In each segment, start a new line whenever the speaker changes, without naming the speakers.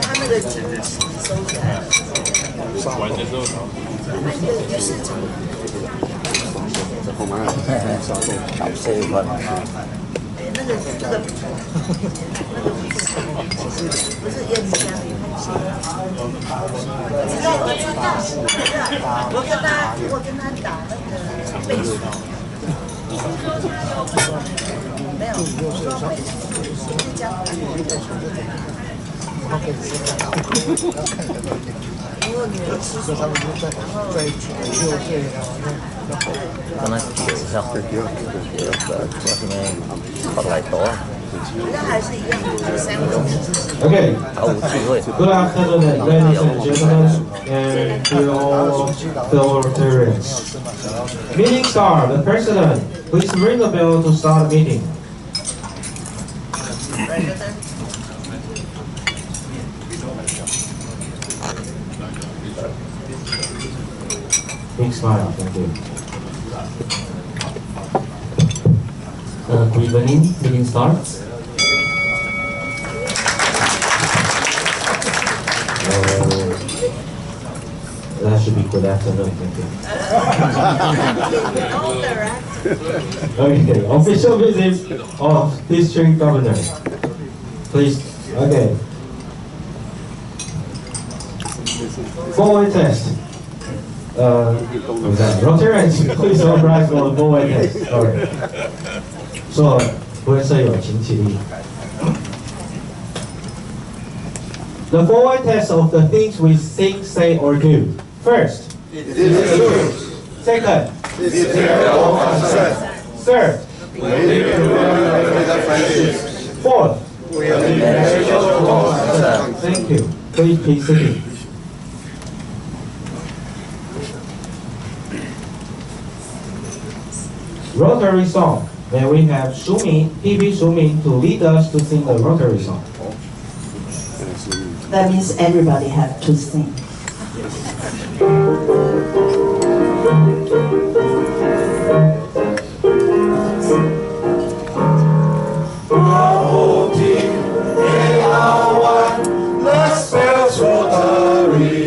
他那个机器收起来了，
完全收好。
于是场。
好嘛，搞这一块。
那个不是烟枪，我跟他打那个背书，没有，说背书是这样。如果女儿吃什么，然后在6岁，
咁樣其實什麼北嚟島啊？
好像还是一样，3个。
Okay. Good afternoon, ladies and gentlemen, and to all fellow Rotarians. Meeting start. The president, please ring the bell to start the meeting. Big smile, thank you. Good evening, meeting starts. That should be good afternoon, thank you. Okay, official visit of district governor. Please, okay. Four-way test. Rotarians, please don't rise for the four-way test. Sorry. So, 不会舍友请起立。The four-way test of the things we think, say, or do. First, it is true. Second, it is your concern. Third, we live in friendship. Fourth, we are in concern. Thank you. Please sit. Rotary song. May we have PB Sumin to lead us to sing the Rotary song.
That means everybody have to sing.
Let's spell Rotary.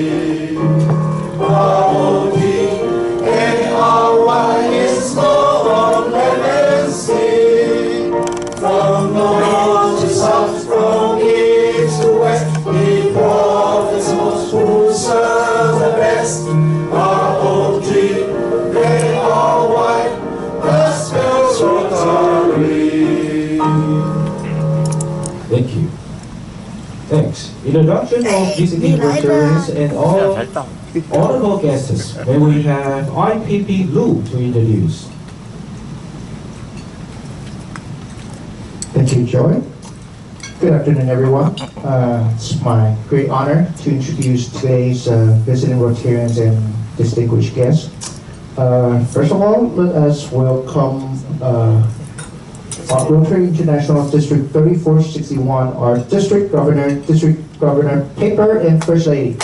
Is Lord, let us sing. From north to south, from east to west, he prophets most who serve the best. ROT, they are white, the spells Rotary.
Thank you. Thanks. Introduction of visiting Rotarians and all honorable guests. May we have IPP Lu to introduce.
Thank you, Joy. Good afternoon, everyone. It's my great honor to introduce today's visiting Rotarians and distinguished guests. First of all, let us welcome Rotary International District 3461, our District Governor Paper, and First Lady.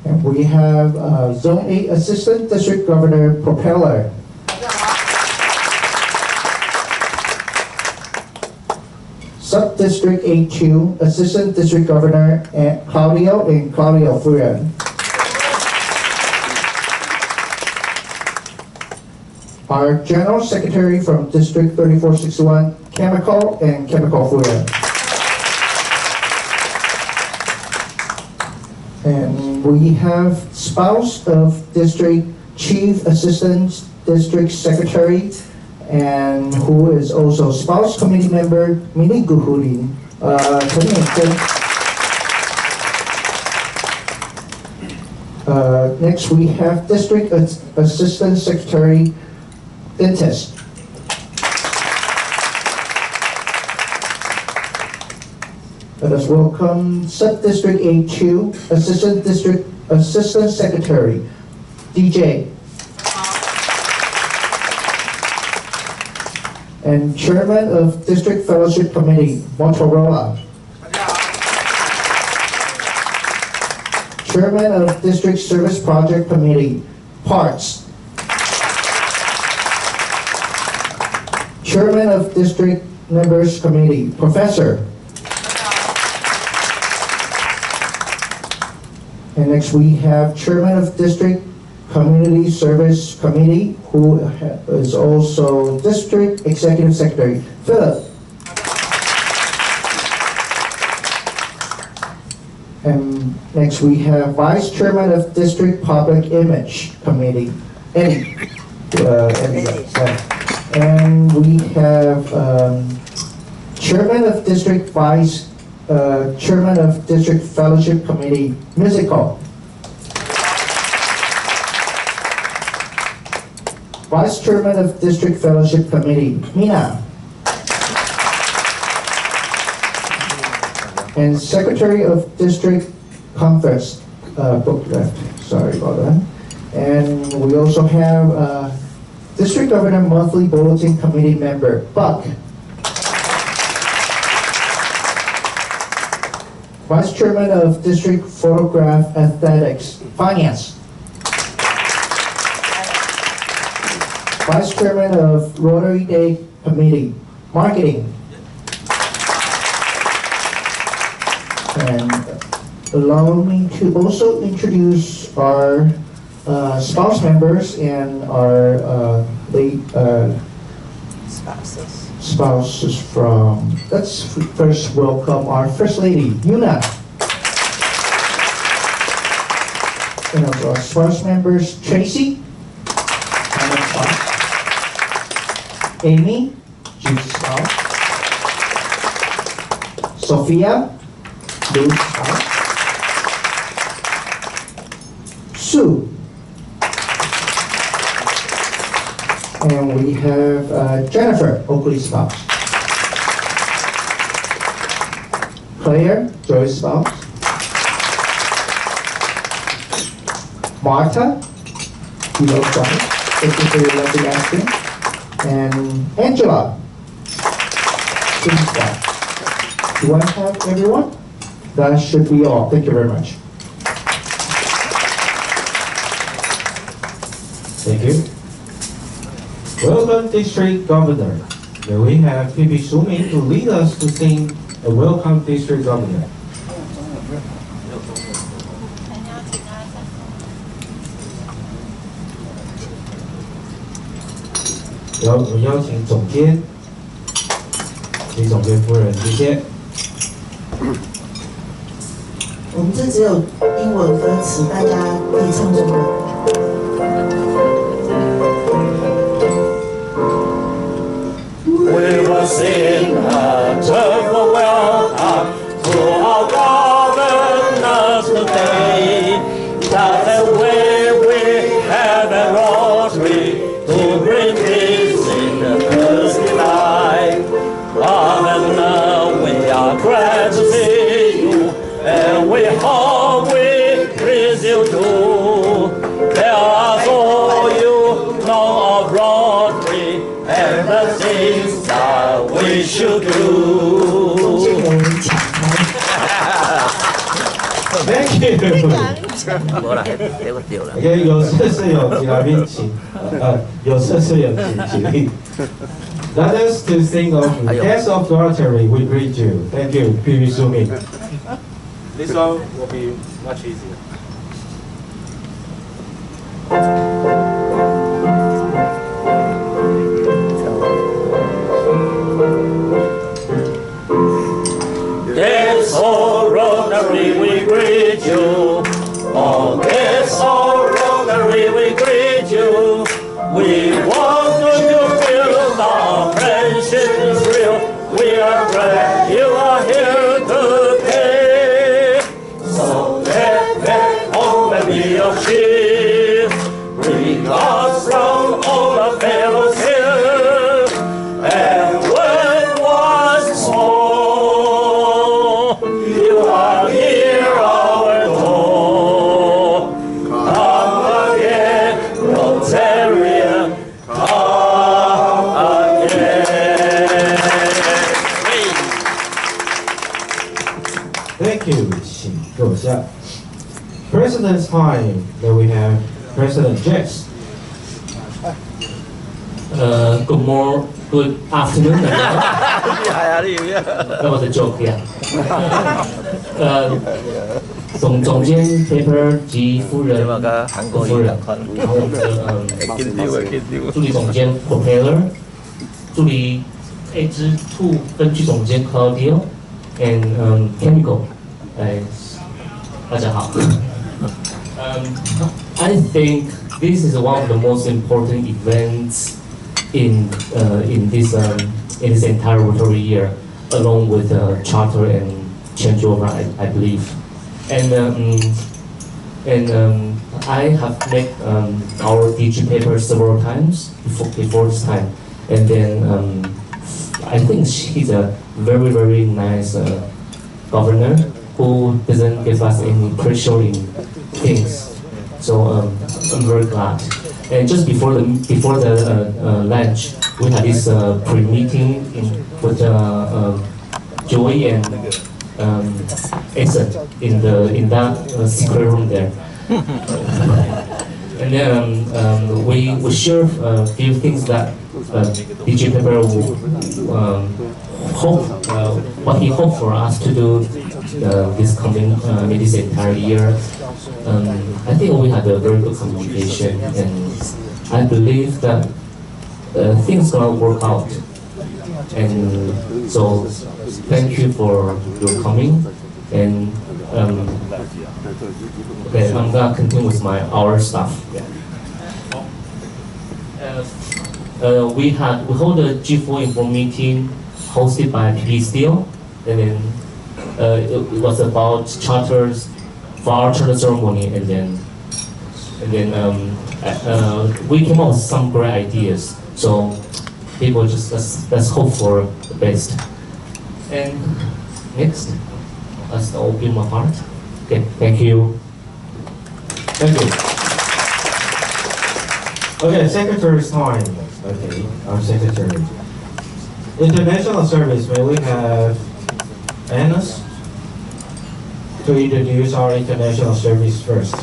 And we have Zone 8 Assistant District Governor Propeller. Sub-District 82 Assistant District Governor Claudio and Claudio Furia. Our General Secretary from District 3461, Chemical and Chemical Furia. And we have spouse of District Chief Assistant District Secretary, and who is also spouse committee member, Mini Guhulin. Next we have District Assistant Secretary, Dentist. Let us welcome Sub-District A2 Assistant Secretary, DJ. And Chairman of District Fellowship Committee, Motorola. Chairman of District Service Project Committee, Parts. Chairman of District Members Committee, Professor. And next we have Chairman of District Community Service Committee, who is also District Executive Secretary, Philip. And next we have Vice Chairman of District Public Image Committee, Eddie. And we have Chairman of District Chairman of District Fellowship Committee, Musical. Vice Chairman of District Fellowship Committee, Mina. And Secretary of District Conference, book left, sorry about that. And we also have District Governor Monthly Bulletin Committee member, Buck. Vice Chairman of District Photograph Athletics, Finance. Vice Chairman of Rotary Day Committee, Marketing. And allow me to also introduce our spouse members and our spouses from, let's first welcome our First Lady, Yuna. And also our spouse members, Tracy, Amy, Jude's spouse, Sophia, Lou's spouse, Sue, and we have Jennifer, Oakley's spouse, Claire, Joy's spouse, Martha, Willow's spouse, thank you for your lovely asking, and Angela, Sue's spouse. Do I have everyone? That should be all. Thank you very much.
Thank you. Welcome, District Governor. May we have PP Sumin to lead us to sing a Welcome, District Governor. 我们邀请总监，李总监夫人，谢谢。
我们这只有英文歌词，大家可以唱中文。
We will sing a joyful welcome to our governors today. That's the way we have a rosary to bring peace in the thirsty life. Governor, we are glad to see you, and we hope we please you too. Tell us all you know of rosary and the things that we should do.
Thank you. 有色是有几来宾请，有色是有几例。Let us to sing of Guest of Rotary. We greet you. Thank you, PP Sumin.
This one will be much easier.
Guests of Rotary, we greet you. Oh, guests of Rotary, we greet you. We want you to feel our friendship is real. We are glad you are here today. So let home and be your cheer. Bring us from all the fellows here. And when was small,
Thank you. 请坐下。President's time. Then we have President Jess.
Good afternoon. That was a joke, yeah. 总监 Paper 及夫人然后我们的助理总监 Propeller 助理 H2 分区总监 Claudio and Chemical 大家好。I think this is one of the most important events in this entire Rotary year, along with charter and changeover, I believe. And I have met our DG paper several times before this time, and then I think she's a very nice governor who doesn't give us any pressure in things. So I'm very glad. And just before the lunch, we had this pre-meeting with Joy and Ethan in that secret room there. And then we share a few things that DG Pepper will hope what he hoped for us to do this entire year. I think we had a very good communication, and I believe that things gonna work out. And so, thank you for your coming. And okay, I'm gonna continue with our stuff. We hold a G4 Inform meeting hosted by PP Steel, and then it was about charters for our charter ceremony, and then we came up with some great ideas. So people just let's hope for the best. And next, let's open my heart. Okay, thank you.
Thank you. Okay, secretary's time. Okay, our secretary. International service, may we have Anus to introduce our international service first.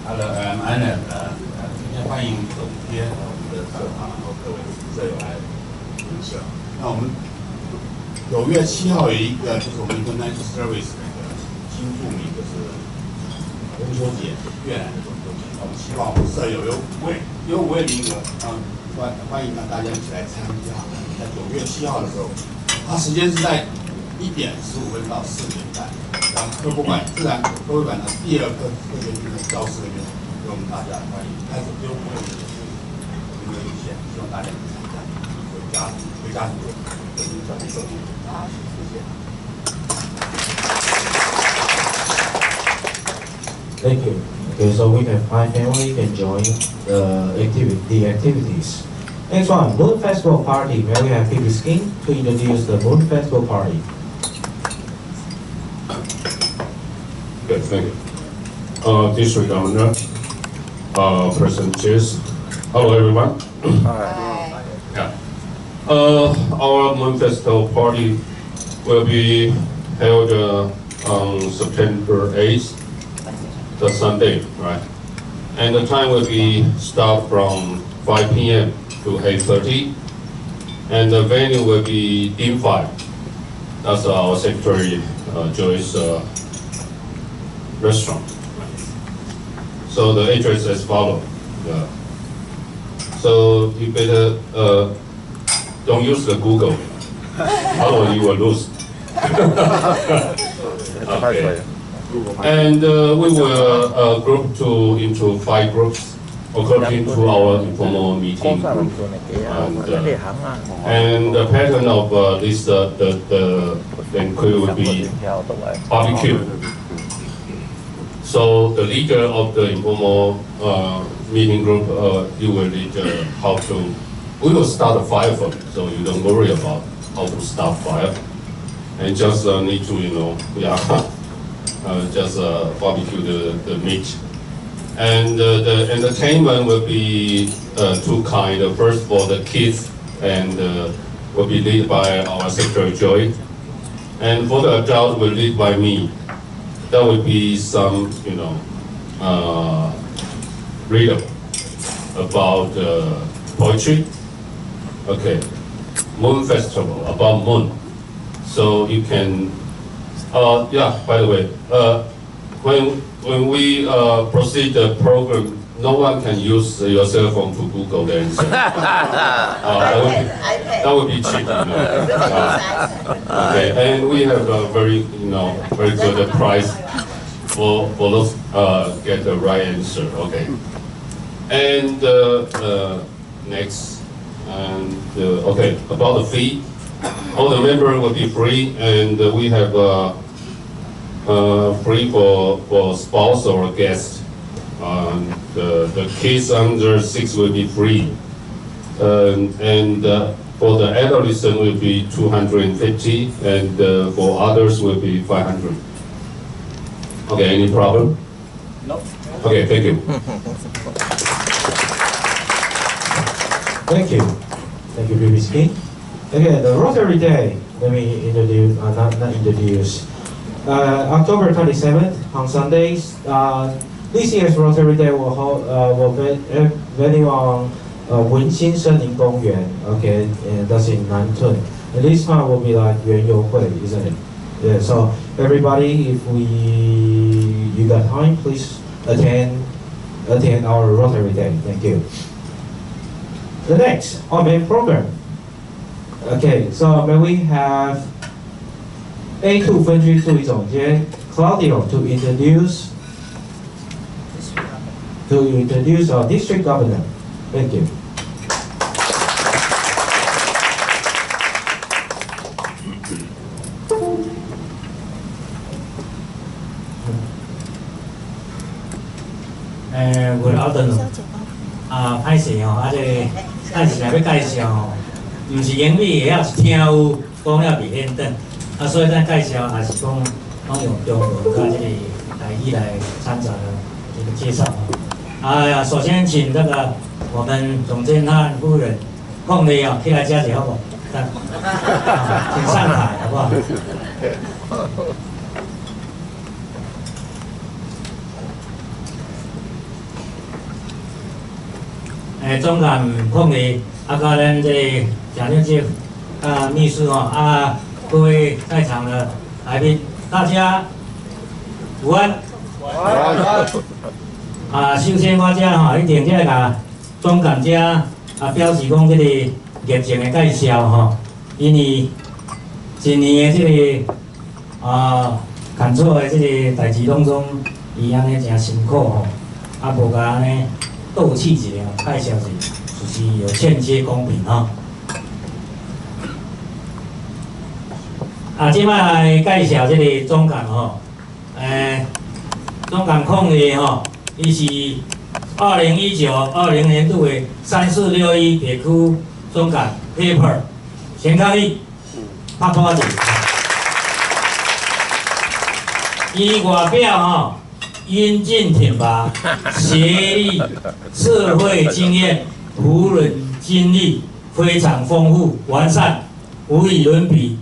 Hello, I'm Anna. 今天欢迎总监和我们的社长，然后各位舍友来分享。那我们9月7号有一个，就是我们 International Service 那个新著名，就是中秋节，越南的中秋节。我们希望我们舍友有5位名额，欢迎大家一起来参加。在9月7号的时候，它时间是在1点15分到4点半。然后科博馆自然科博馆的第2课特别厅的教室里面，给我们大家欢迎。开始不用问的名额有限，希望大家能参加，回家族跟小朋友说谢谢。
Thank you. Okay, so we have 5 families can join the activities. Next one, Moon Festival Party. May we have Phoebe Skin to introduce the Moon Festival Party.
Okay, thank you. District Governor, President Jess. Hello, everyone.
Hi.
Yeah. Our Moon Festival party will be held on September 8th, the Sunday, right? And the time will be start from 5 p.m. to 8:30, and the venue will be Dean 5. That's our Secretary Joy's restaurant. So the address is as follows. Yeah. So you better don't use the Google, otherwise you will lose. Okay. And we will group into 5 groups according to our informal meeting group. And the pattern of this the banquet will be barbecue. So the leader of the informal meeting group, you will lead how to. We will start a fire for you, so you don't worry about how to start fire, and just need to just barbecue the meat. And the entertainment will be 2 kinds. First of all, the kids and will be led by our Secretary Joy. And for the adult will lead by me. There will be some, read about poetry. Okay, Moon Festival, about moon. So you can, yeah, by the way, when we proceed the program, no one can use your cell phone to Google the answer. That would be cheap. Okay, and we have a very, very good price for those get the right answer. Okay, and next, and okay, about the fee, all the members will be free, and we have free for spouse or guest. The kids under 6 will be free, and for the adolescent will be 250, and for others will be 500. Okay, any problem?
No.
Okay, thank you.
Thank you, BBC. Okay, the Rotary Day. Let me introduce, not introduce. October 27th on Sundays. This year's Rotary Day will venue on 文心森林公园. Okay, and that's in Nantun. And this time will be like 园游会, isn't it? Yeah. So everybody, if you got time, please attend our Rotary Day. Thank you. The next, our main program. Okay, so may we have A2 分区助理总监 Claudio to introduce our district governor. Thank you.
Good afternoon. 歹势哦，这但是来要介绍哦，唔是英语，也是听有讲了袂显等，所以咱介绍还是讲用中文甲这个台语来掺杂的这个介绍哦。首先请这个我们总监和夫人空的哦，起来加姐好不好？请上台好不好？总监控理，甲咱这蒋介石秘书哦，各位在场的来宾，大家午安。首先我这一定这个总监这表示讲这个热情的介绍因为一年的这个工作的这个代志当中，伊安尼真辛苦无甲安尼斗气一下介绍就是有欠缺公平即摆来介绍这个总监总监控理伊是2019-20年度的3461地区总监 Paper 先抗力拍拖者，伊外表英俊挺拔，学历、社会经验、仆人经历非常丰富完善，无与伦比。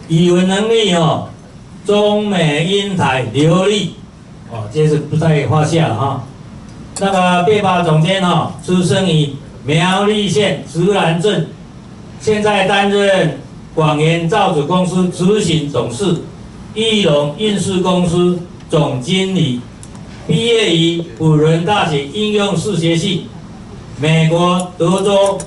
语文能力中美英台流利这是不在话下那个贝巴总监出生于苗栗县竹南镇，现在担任广元造纸公司执行董事，义隆运输公司总经理，毕业于辅仁大学应用视学系，美国德州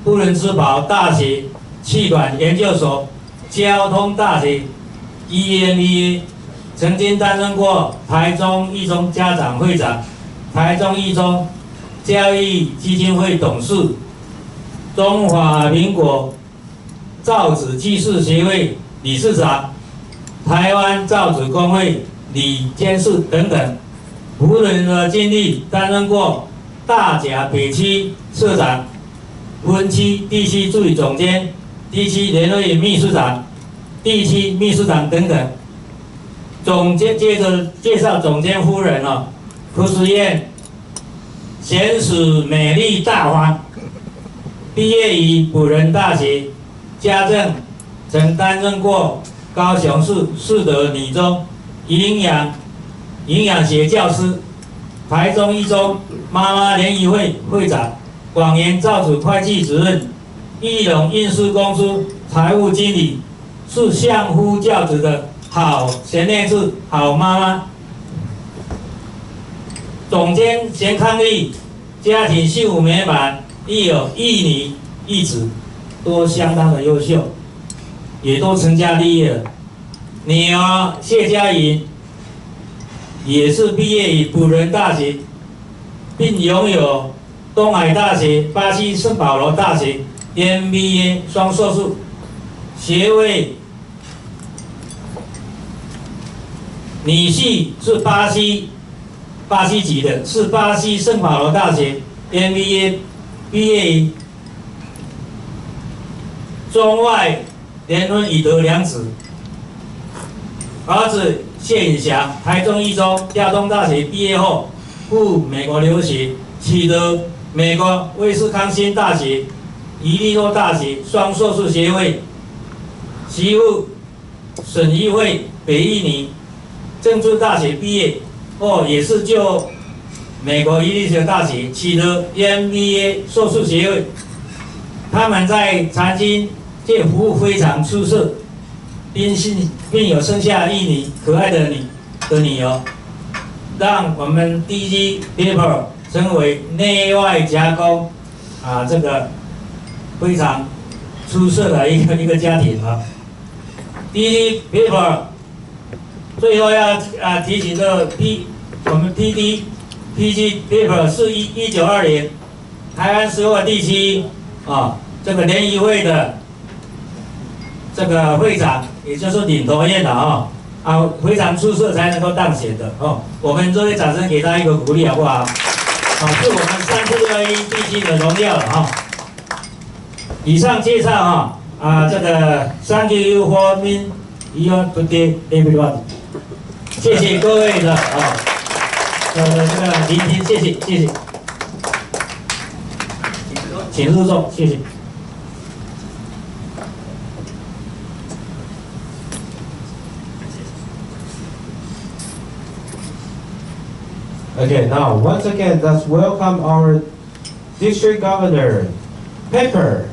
布伦茨堡大学气管研究所，交通大学 EMBA， 曾经担任过台中一中家长会长、台中一中教育基金会董事、中华民国造纸技术协会理事长、台湾造纸工会理监事等等。仆人的经历，担任过大甲北区社长、分区地区助理总监、地区联络秘书长、地区秘书长等等。接着介绍总监夫人朴实燕，贤淑美丽大方，毕业于辅仁大学，家政，曾担任过高雄市士德女中营养学教师，台中一中妈妈联谊会会长，广元造纸会计主任，义隆运输公司财务经理，是相夫教子的好贤内助、好妈妈。总监贤伉俪，家庭幸福美满，亦有一女一子，都相当的优秀，也都成家立业了。女儿谢佳莹也是毕业于辅仁大学，并拥有东海大学、巴西圣保罗大学 MBA 双硕士学位。女婿是巴西籍的，是巴西圣保罗大学 MBA 毕业于中外联婚，已得2子。儿子谢颖翔，台中一中亚东大学毕业后赴美国留学，取得美国威斯康辛大学、伊利诺大学双硕士学位。媳妇沈一慧，北一女政治大学毕业后，也是就美国伊利诺大学取得 MBA 硕士学位。他们在财经界服务非常出色，并有生下一女可爱的女儿，让我们 DG Paper 成为内外夹攻这个非常出色的一个家庭啊。DG Paper 最后要提醒我们 PG Paper 是1920年台湾所有地区这个联谊会的这个会长，也就是领头雁的非常出色才能够当选的我们热烈掌声给他一个鼓励好不好？是我们3461地区的荣耀了以上介绍这个 Thank you for being here today, everyone。谢谢各位的这个聆听，谢谢，请入座，谢谢。
Okay, now once again, let's welcome our District Governor, Paper.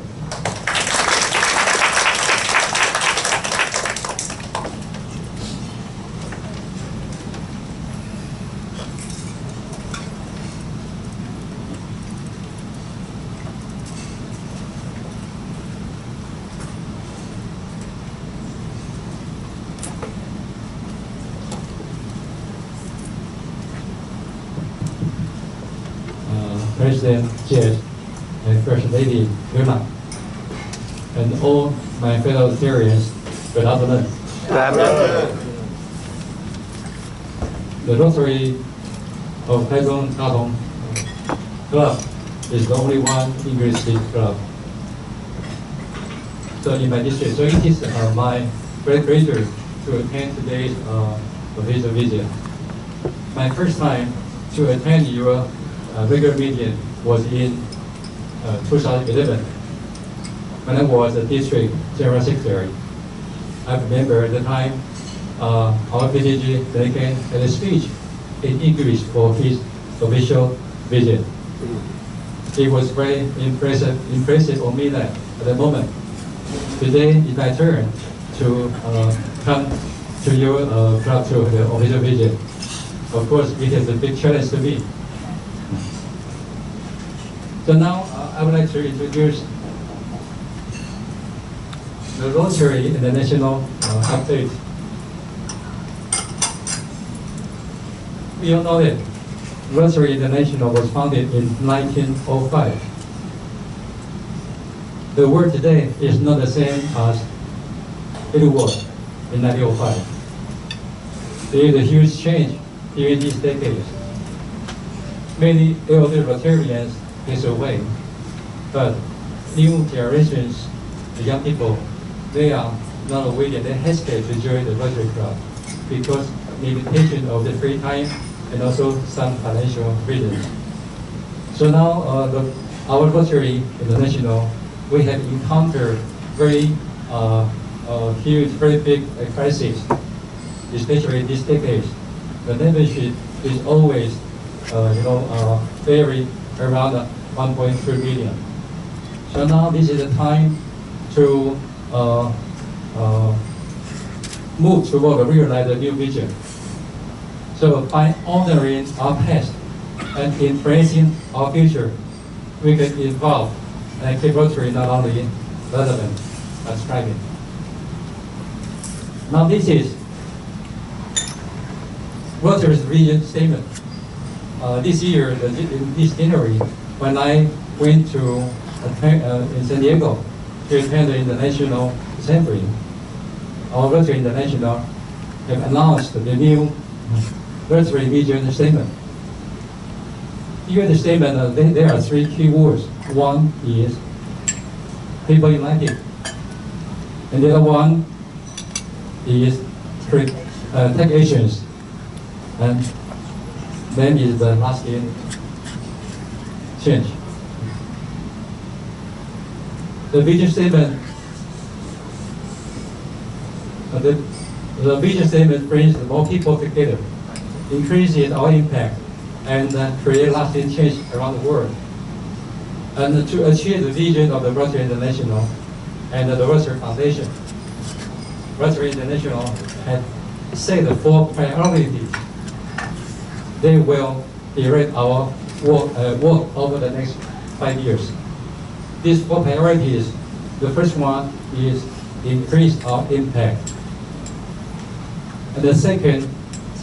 President Jed and First Lady Wilma, and all my fellow Rotarians, good afternoon. The Rotary of Taichung Dathong Club is the only one English-speaking club. So in my district, so it is my great pleasure to attend today's official visit. My first time to attend your regular meeting was in 2011 when I was the district general secretary. I remember at the time our PDG delegate had a speech in English for his official visit. It was very impressive on me that at the moment. Today it's my turn to come to your club to the official visit. Of course, it is a big challenge to me. So now I would like to introduce the Rotary International update. We all know that Rotary International was founded in 1905. The world today is not the same as it was in 1905. There is a huge change during these decades. Many elder Rotarians is away, but new generations, the young people, they are not aware that they hesitate to join the Rotary Club because limitation of the free time and also some financial reasons. So now our Rotary International, we have encountered very huge, very big crisis, especially this decade. The membership is always, vary around 1.3 million. So now this is the time to move toward realize the new vision. So by honoring our past and embracing our future, we can evolve and keep Rotary not only relevant, but thriving. Now this is Rotary's vision statement. This year, in this January, when I went to in San Diego to attend the International Assembly, our Rotary International have announced the new Rotary vision statement. Here in the statement, there are 3 key words. One is people united, and the other one is take actions, and then is the lasting change. The vision statement, the vision statement brings more people together, increases our impact, and create lasting change around the world. And to achieve the vision of the Rotary International and the Rotary Foundation, Rotary International has set the 4 priorities. They will direct our work over the next 5 years. These 4 priorities, the first one is increase our impact. And the second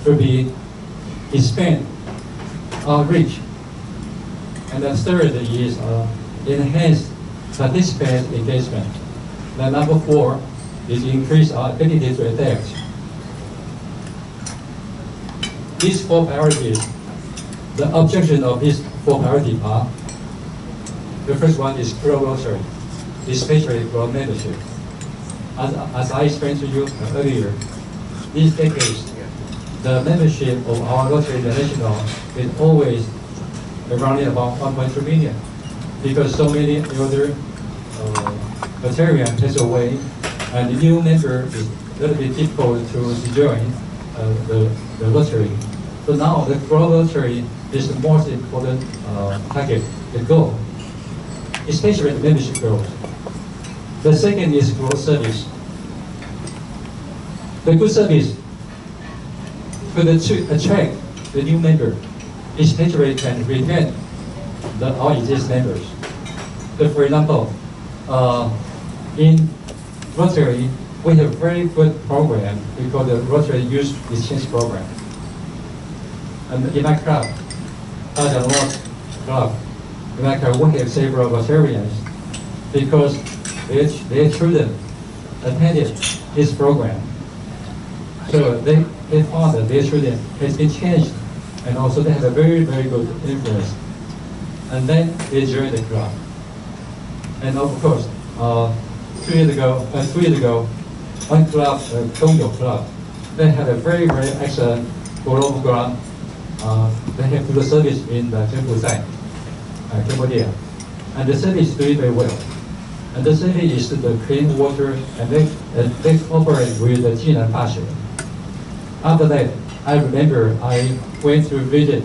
will be expand our reach. And the third is enhance participant engagement. The number 4 is increase our ability to adapt. These 4 priorities, the objective of these 4 priorities are: the first one is grow Rotary, especially grow membership. As I explained to you earlier, these decades, the membership of our Rotary International is always around about 1.2 million, because so many older Rotarians pass away, and the new member is a little bit difficult to join the Rotary. So now the grow Rotary is the most important target, the goal, especially the membership growth. The second is growth service. The good service could attract the new member, especially can retain our existing members. So for example, in Rotary, we have a very good program we call the Rotary Youth Exchange Program. And in my club, club, in my club, we have several Rotarians because their children attended this program. So they found that their children has been changed, and also they have a very, very good influence. And then they joined the club. And of course, 2 years ago, one club, Tokyo Club, they had a very, very excellent global grant. They have the service in Cambodia, and the service is doing very well. And the service is the clean water, and they cooperate with the Jinan Dashi. After that, I remember I went to visit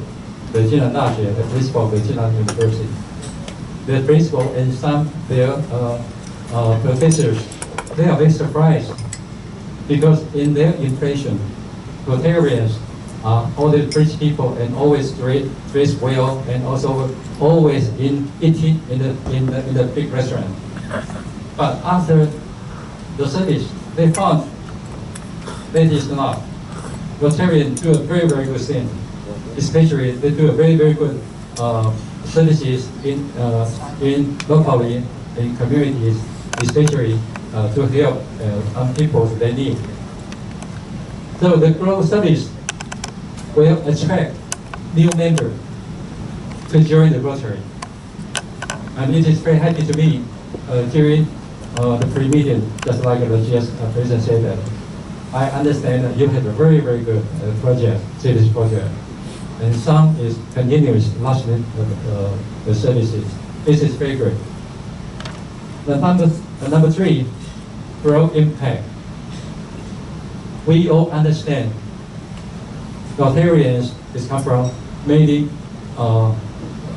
the Jinan Dashi, the principal of the Jinan University. The principal and some of their professors, they are very surprised because in their impression, Rotarians are all the rich people and always dress well, and also always eating in the big restaurant. But after the service, they found that is not. Rotarians do a very, very good thing. Especially, they do a very, very good services in locally in communities, especially to help people they need. So the growth service will attract new members to join the Rotary. And it is very happy to me during the pre-meeting, just like the GS president said that, I understand that you have a very, very good project, service project. And some is continuous, largely the services. This is very good. The number three, broad impact. We all understand Rotarians is come from many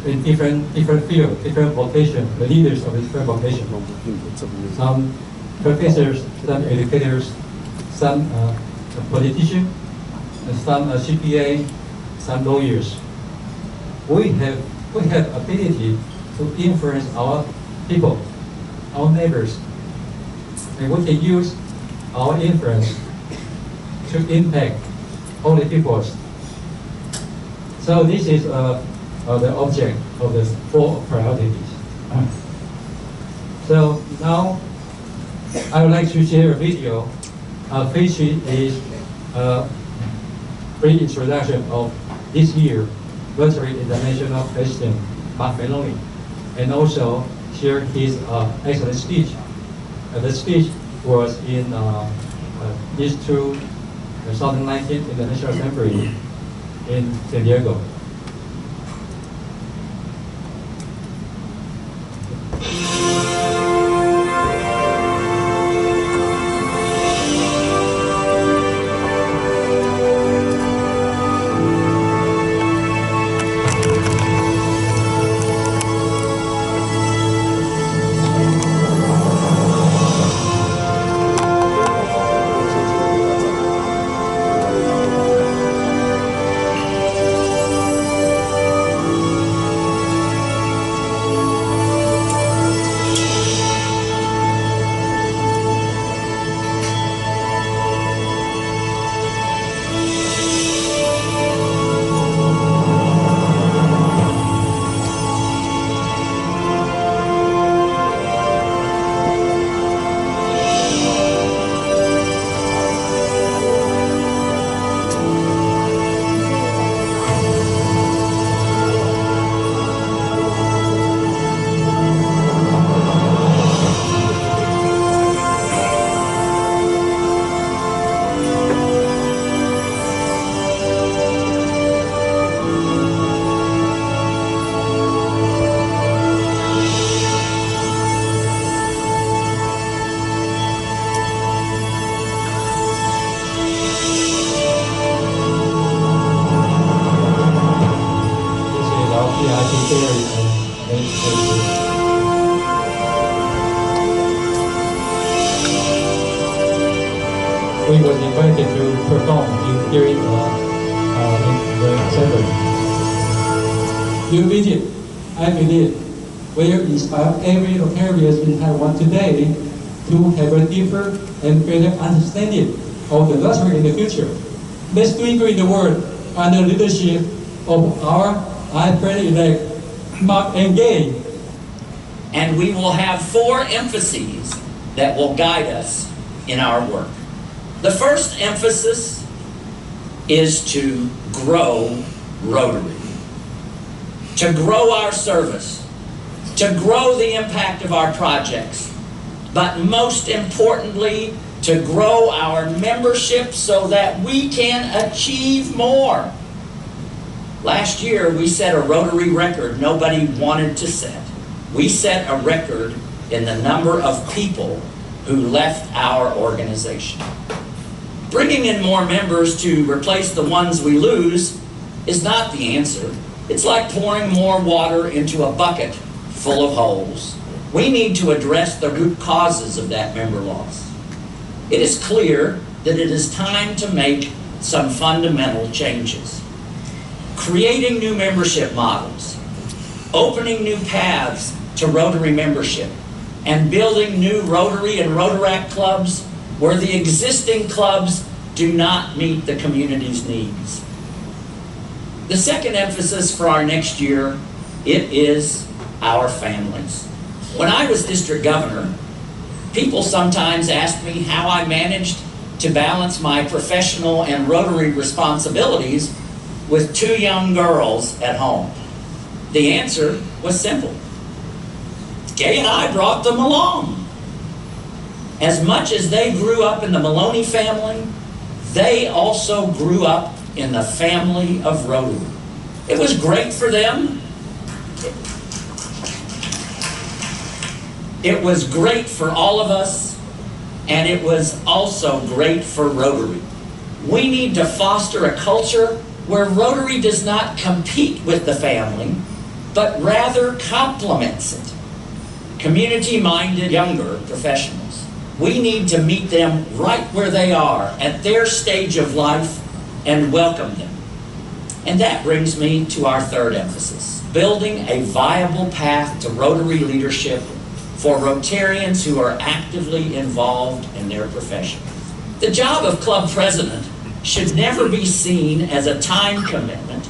in different fields, different vocations, the leaders of different vocations. Some professors, some educators, some politicians, some CPA, some lawyers. We have ability to influence our people, our neighbors, and we can use our influence to impact all the peoples. So this is the object of the 4 priorities. So now I would like to share a video which is a brief introduction of this year Rotary International President Mark Meloni, and also share his excellent speech. The speech was in this 2019 International Assembly in San Diego. We was invited to perform during the ceremony. Your visit, I believe, will inspire every Rotarian in Taiwan today to have a deeper and better understanding of the Rotary in the future. Let's twinkle in the world under the leadership of our President-elect Mark and Gay.
And we will have 4 emphases that will guide us in our work. The first emphasis is to grow Rotary, to grow our service, to grow the impact of our projects, but most importantly, to grow our membership so that we can achieve more. Last year, we set a Rotary record nobody wanted to set. We set a record in the number of people who left our organization. Bringing in more members to replace the ones we lose is not the answer. It's like pouring more water into a bucket full of holes. We need to address the root causes of that member loss. It is clear that it is time to make some fundamental changes. Creating new membership models, opening new paths to Rotary membership, and building new Rotary and Rotaract clubs where the existing clubs do not meet the community's needs. The second emphasis for our next year, it is our families. When I was district governor, people sometimes asked me how I managed to balance my professional and Rotary responsibilities with 2 young girls at home. The answer was simple. Gay and I brought them along. As much as they grew up in the Meloni family, they also grew up in the family of Rotary. It was great for them. It was great for all of us, and it was also great for Rotary. We need to foster a culture where Rotary does not compete with the family, but rather complements it. Community-minded younger professionals, we need to meet them right where they are at their stage of life and welcome them. And that brings me to our third emphasis, building a viable path to Rotary leadership for Rotarians who are actively involved in their profession. The job of club president should never be seen as a time commitment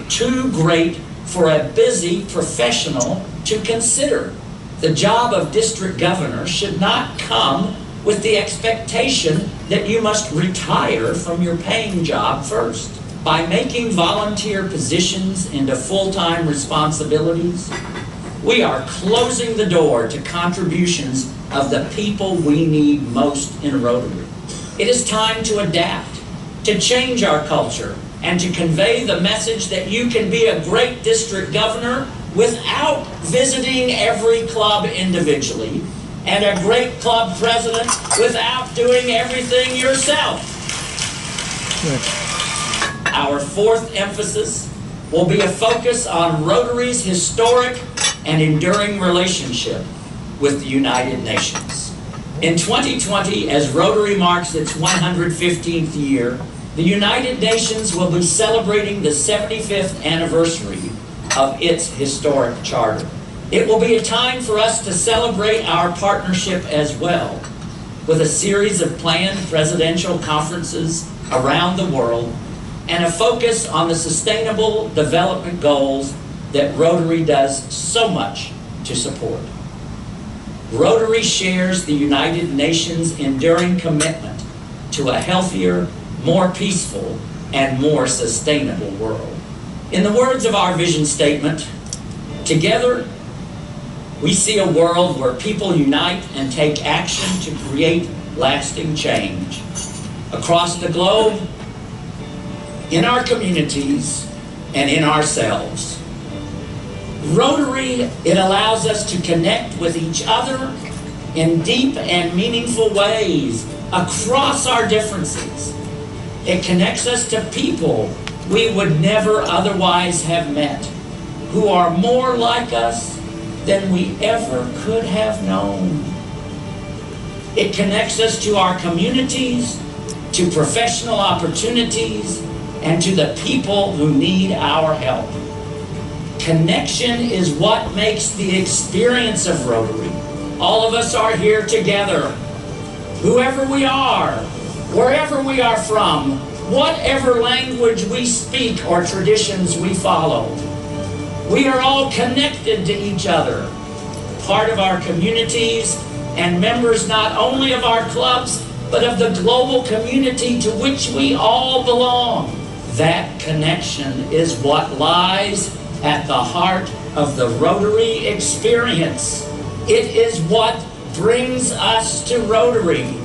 too great for a busy professional to consider. The job of district governor should not come with the expectation that you must retire from your paying job first. By making volunteer positions into full-time responsibilities, we are closing the door to contributions of the people we need most in Rotary. It is time to adapt, to change our culture, and to convey the message that you can be a great district governor without visiting every club individually, and a great club president without doing everything yourself. Our fourth emphasis will be a focus on Rotary's historic and enduring relationship with the United Nations. In 2020, as Rotary marks its 115th year, the United Nations will be celebrating the 75th anniversary of its historic charter. It will be a time for us to celebrate our partnership as well, with a series of planned presidential conferences around the world and a focus on the sustainable development goals that Rotary does so much to support. Rotary shares the United Nations' enduring commitment to a healthier, more peaceful, and more sustainable world. In the words of our vision statement, together we see a world where people unite and take action to create lasting change. Across the globe, in our communities, and in ourselves. Rotary, it allows us to connect with each other in deep and meaningful ways across our differences. It connects us to people we would never otherwise have met, who are more like us than we ever could have known. It connects us to our communities, to professional opportunities, and to the people who need our help. Connection is what makes the experience of Rotary. All of us are here together. Whoever we are, wherever we are from, whatever language we speak or traditions we follow, we are all connected to each other, part of our communities and members not only of our clubs, but of the global community to which we all belong. That connection is what lies at the heart of the Rotary experience. It is what brings us to Rotary.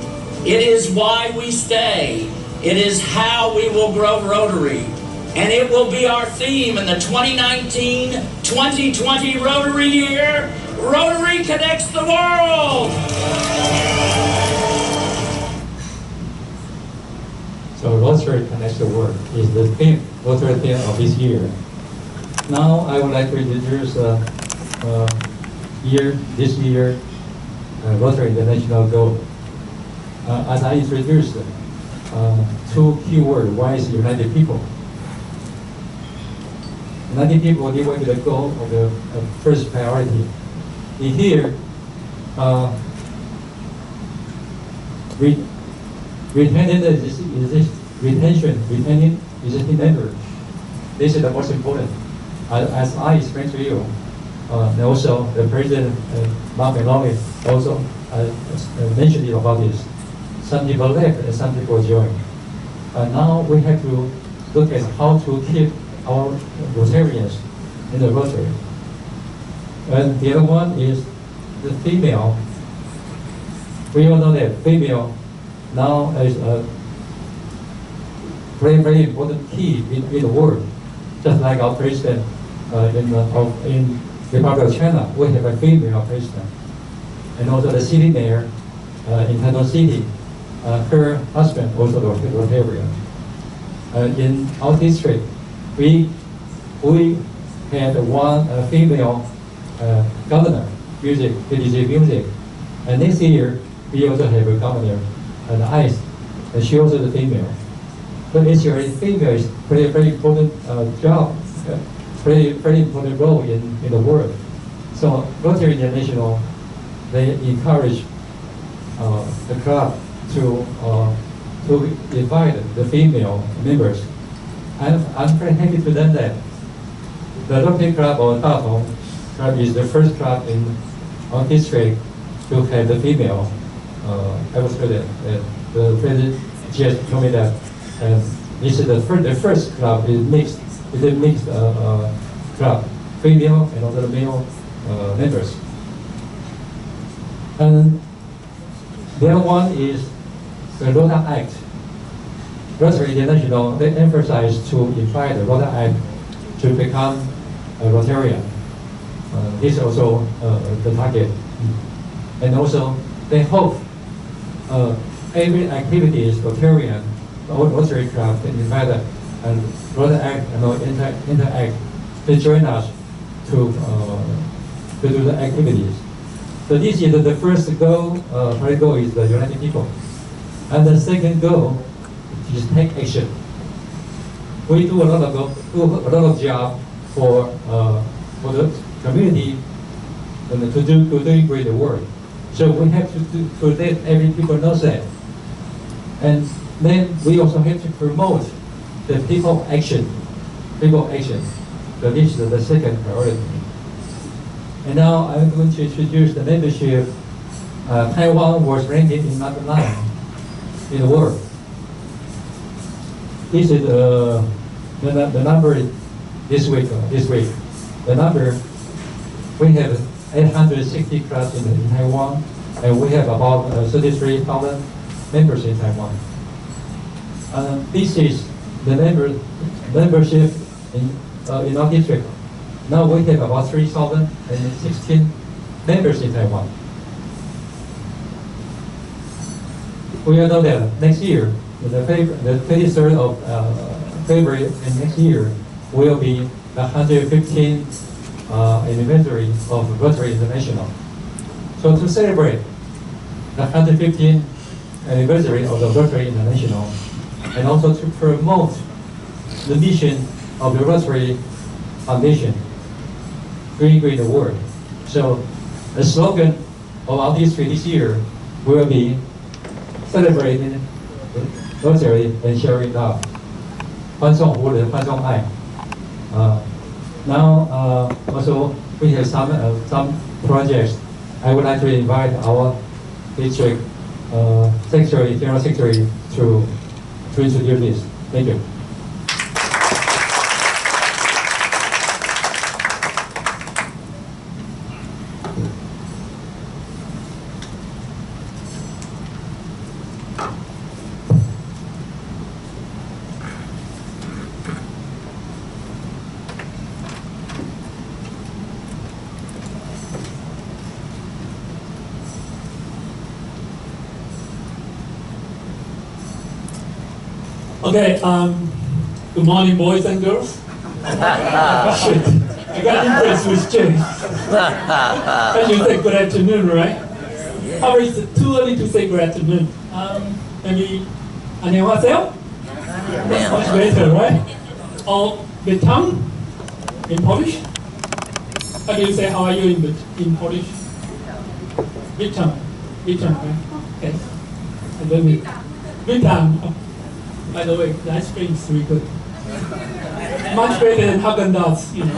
It is why we stay. It is how we will grow Rotary. And it will be our theme in the 2019-2020 Rotary year. Rotary connects the world!
So Rotary connects the world is the theme, Rotary theme of this year. Now I would like to introduce this year Rotary International Goal. As I introduced, two key words. One is united people. United people, they want to the goal of the first priority. In here, retaining existing members. This is the most important. As I explained to you, and also the President Mark Maloney also mentioned about this. Some people left and some people joined. Now we have to look at how to keep our Rotarians in the Rotary. And the other one is the female. We all know that female now is a very, very important key in the world. Just like our president in the Republic of China, we have a female president. and also the city mayor in Taiwan City. Her husband also Rotarian. In our district, we had one female governor, DG music, and next year we also have a governor, ICE, and she also the female. But this year, female is very important job, very important role in the world. So Rotary International, they encourage the club to invite the female members. I'm very happy to learn that the Rotary Club or Dathong Club is the first club in our district to have the female ambassador. The president just told me that, and this is the first club is mixed. It's a mixed club, female and also the male members. And the other one is the Rota Act. Rotary International, they emphasize to invite the Rota Act to become a Rotarian. This is also the target. And also, they hope every activity is Rotarian, or Rotary Club can invite and Rota Act and interact to join us to do the activities. So this is the first goal. First goal is the united people, and the second goal is take action. We do a lot of job for the community and to do great work. So we have to let every people know that, and then we also have to promote the people action. So this is the second priority. And now I'm going to introduce the membership. Taiwan was ranked in number 9 in the world. This is the number this week. The number, we have 860 clubs in Taiwan, and we have about 33,000 members in Taiwan. This is the membership in our district. Now we have about 3,016 members in Taiwan. We all know that next year, the 23rd of February and next year will be the 115th anniversary of Rotary International. So to celebrate the 115th anniversary of the Rotary International, and also to promote the mission of the Rotary Foundation, Green the World. So the slogan of our district this year will be celebrating Rotary and sharing love. 欢送福人，欢送爱。Now also we have some projects. I would like to invite our district general secretary to introduce this. Thank you.
Okay, good morning, boys and girls. Shit, I got impressed with James. I should say good afternoon, right? Yeah. Or is it too early to say good afternoon? Maybe 안녕하세요? Much better, right? Or witam in Polish? How do you say how are you in Polish? Witam, right? Okay. And then witam. By the way, the ice cream is really good. Much better than Haagen-Dazs, you know.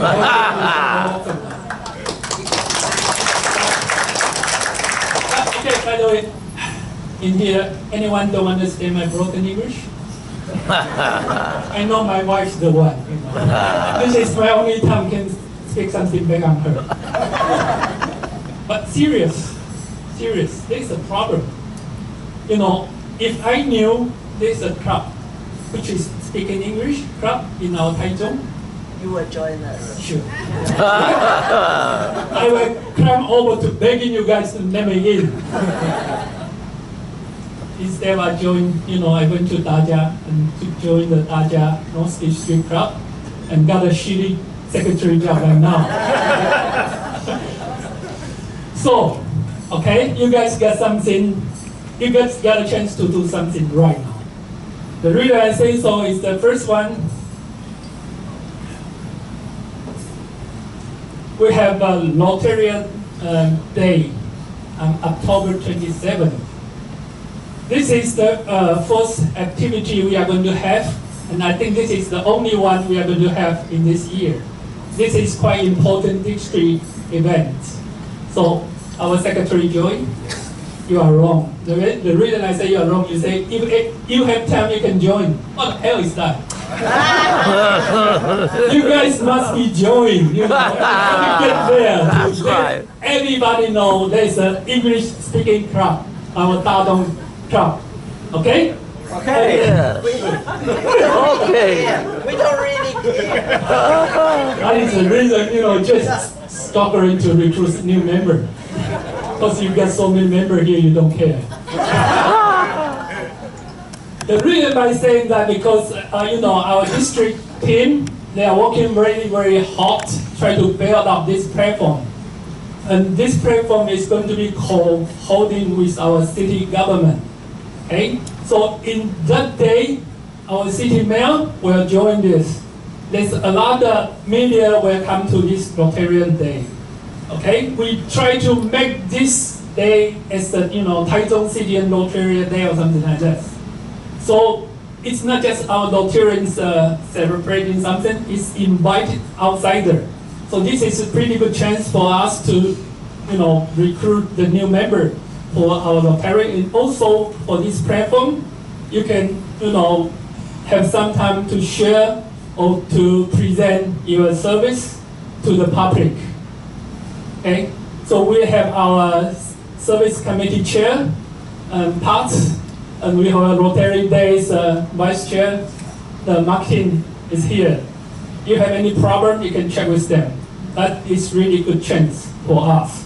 Okay, by the way, in here, anyone don't understand my broken English? I know my wife's the one. You know. This is my only time can speak something back on her. But serious, there's a problem. You know, if I knew there's a club which is speaking English club in our Taichung,
you will join us.
Sure. I will come over to begging you guys to let me in. Instead, I joined, I went to Daja and to join the Daja North East Street Club and got a shitty secretary job right now. So, okay, you guys got something, you guys got a chance to do something right now. The reason I say so is the first one, we have a Rotarian Day on October 27th. This is the first activity we are going to have, and I think this is the only one we are going to have in this year. This is quite important district event. So, our Secretary Joy, you are wrong. The reason I say you are wrong, you say, if you have time, you can join. What the hell is that? You guys must be joined. You get there.
That's right.
Everybody know there's an English-speaking club, our Dathong club. Okay?
Okay.
Yes. Okay.
We don't really care.
That is the reason, just struggling to recruit new member. Because you got so many members here, you don't care. The reason by saying that because, our district team, they are working very, very hard trying to build up this platform. And this platform is going to be holding with our city government. Okay? So in that day, our city mayor will join this. There's a lot of media will come to this Rotarian Day. Okay? We try to make this day as the, Taichung City and Rotarian Day or something like that. So it's not just our Rotarians celebrating something, it's invited outsider. So this is a pretty good chance for us to, recruit the new member for our Rotary. And also for this platform, you can, have some time to share or to present your service to the public. Okay? So we have our service committee chair, Pat, and we have a Rotary Days vice chair. The marketing is here. If you have any problem, you can check with them. That is really good chance for us.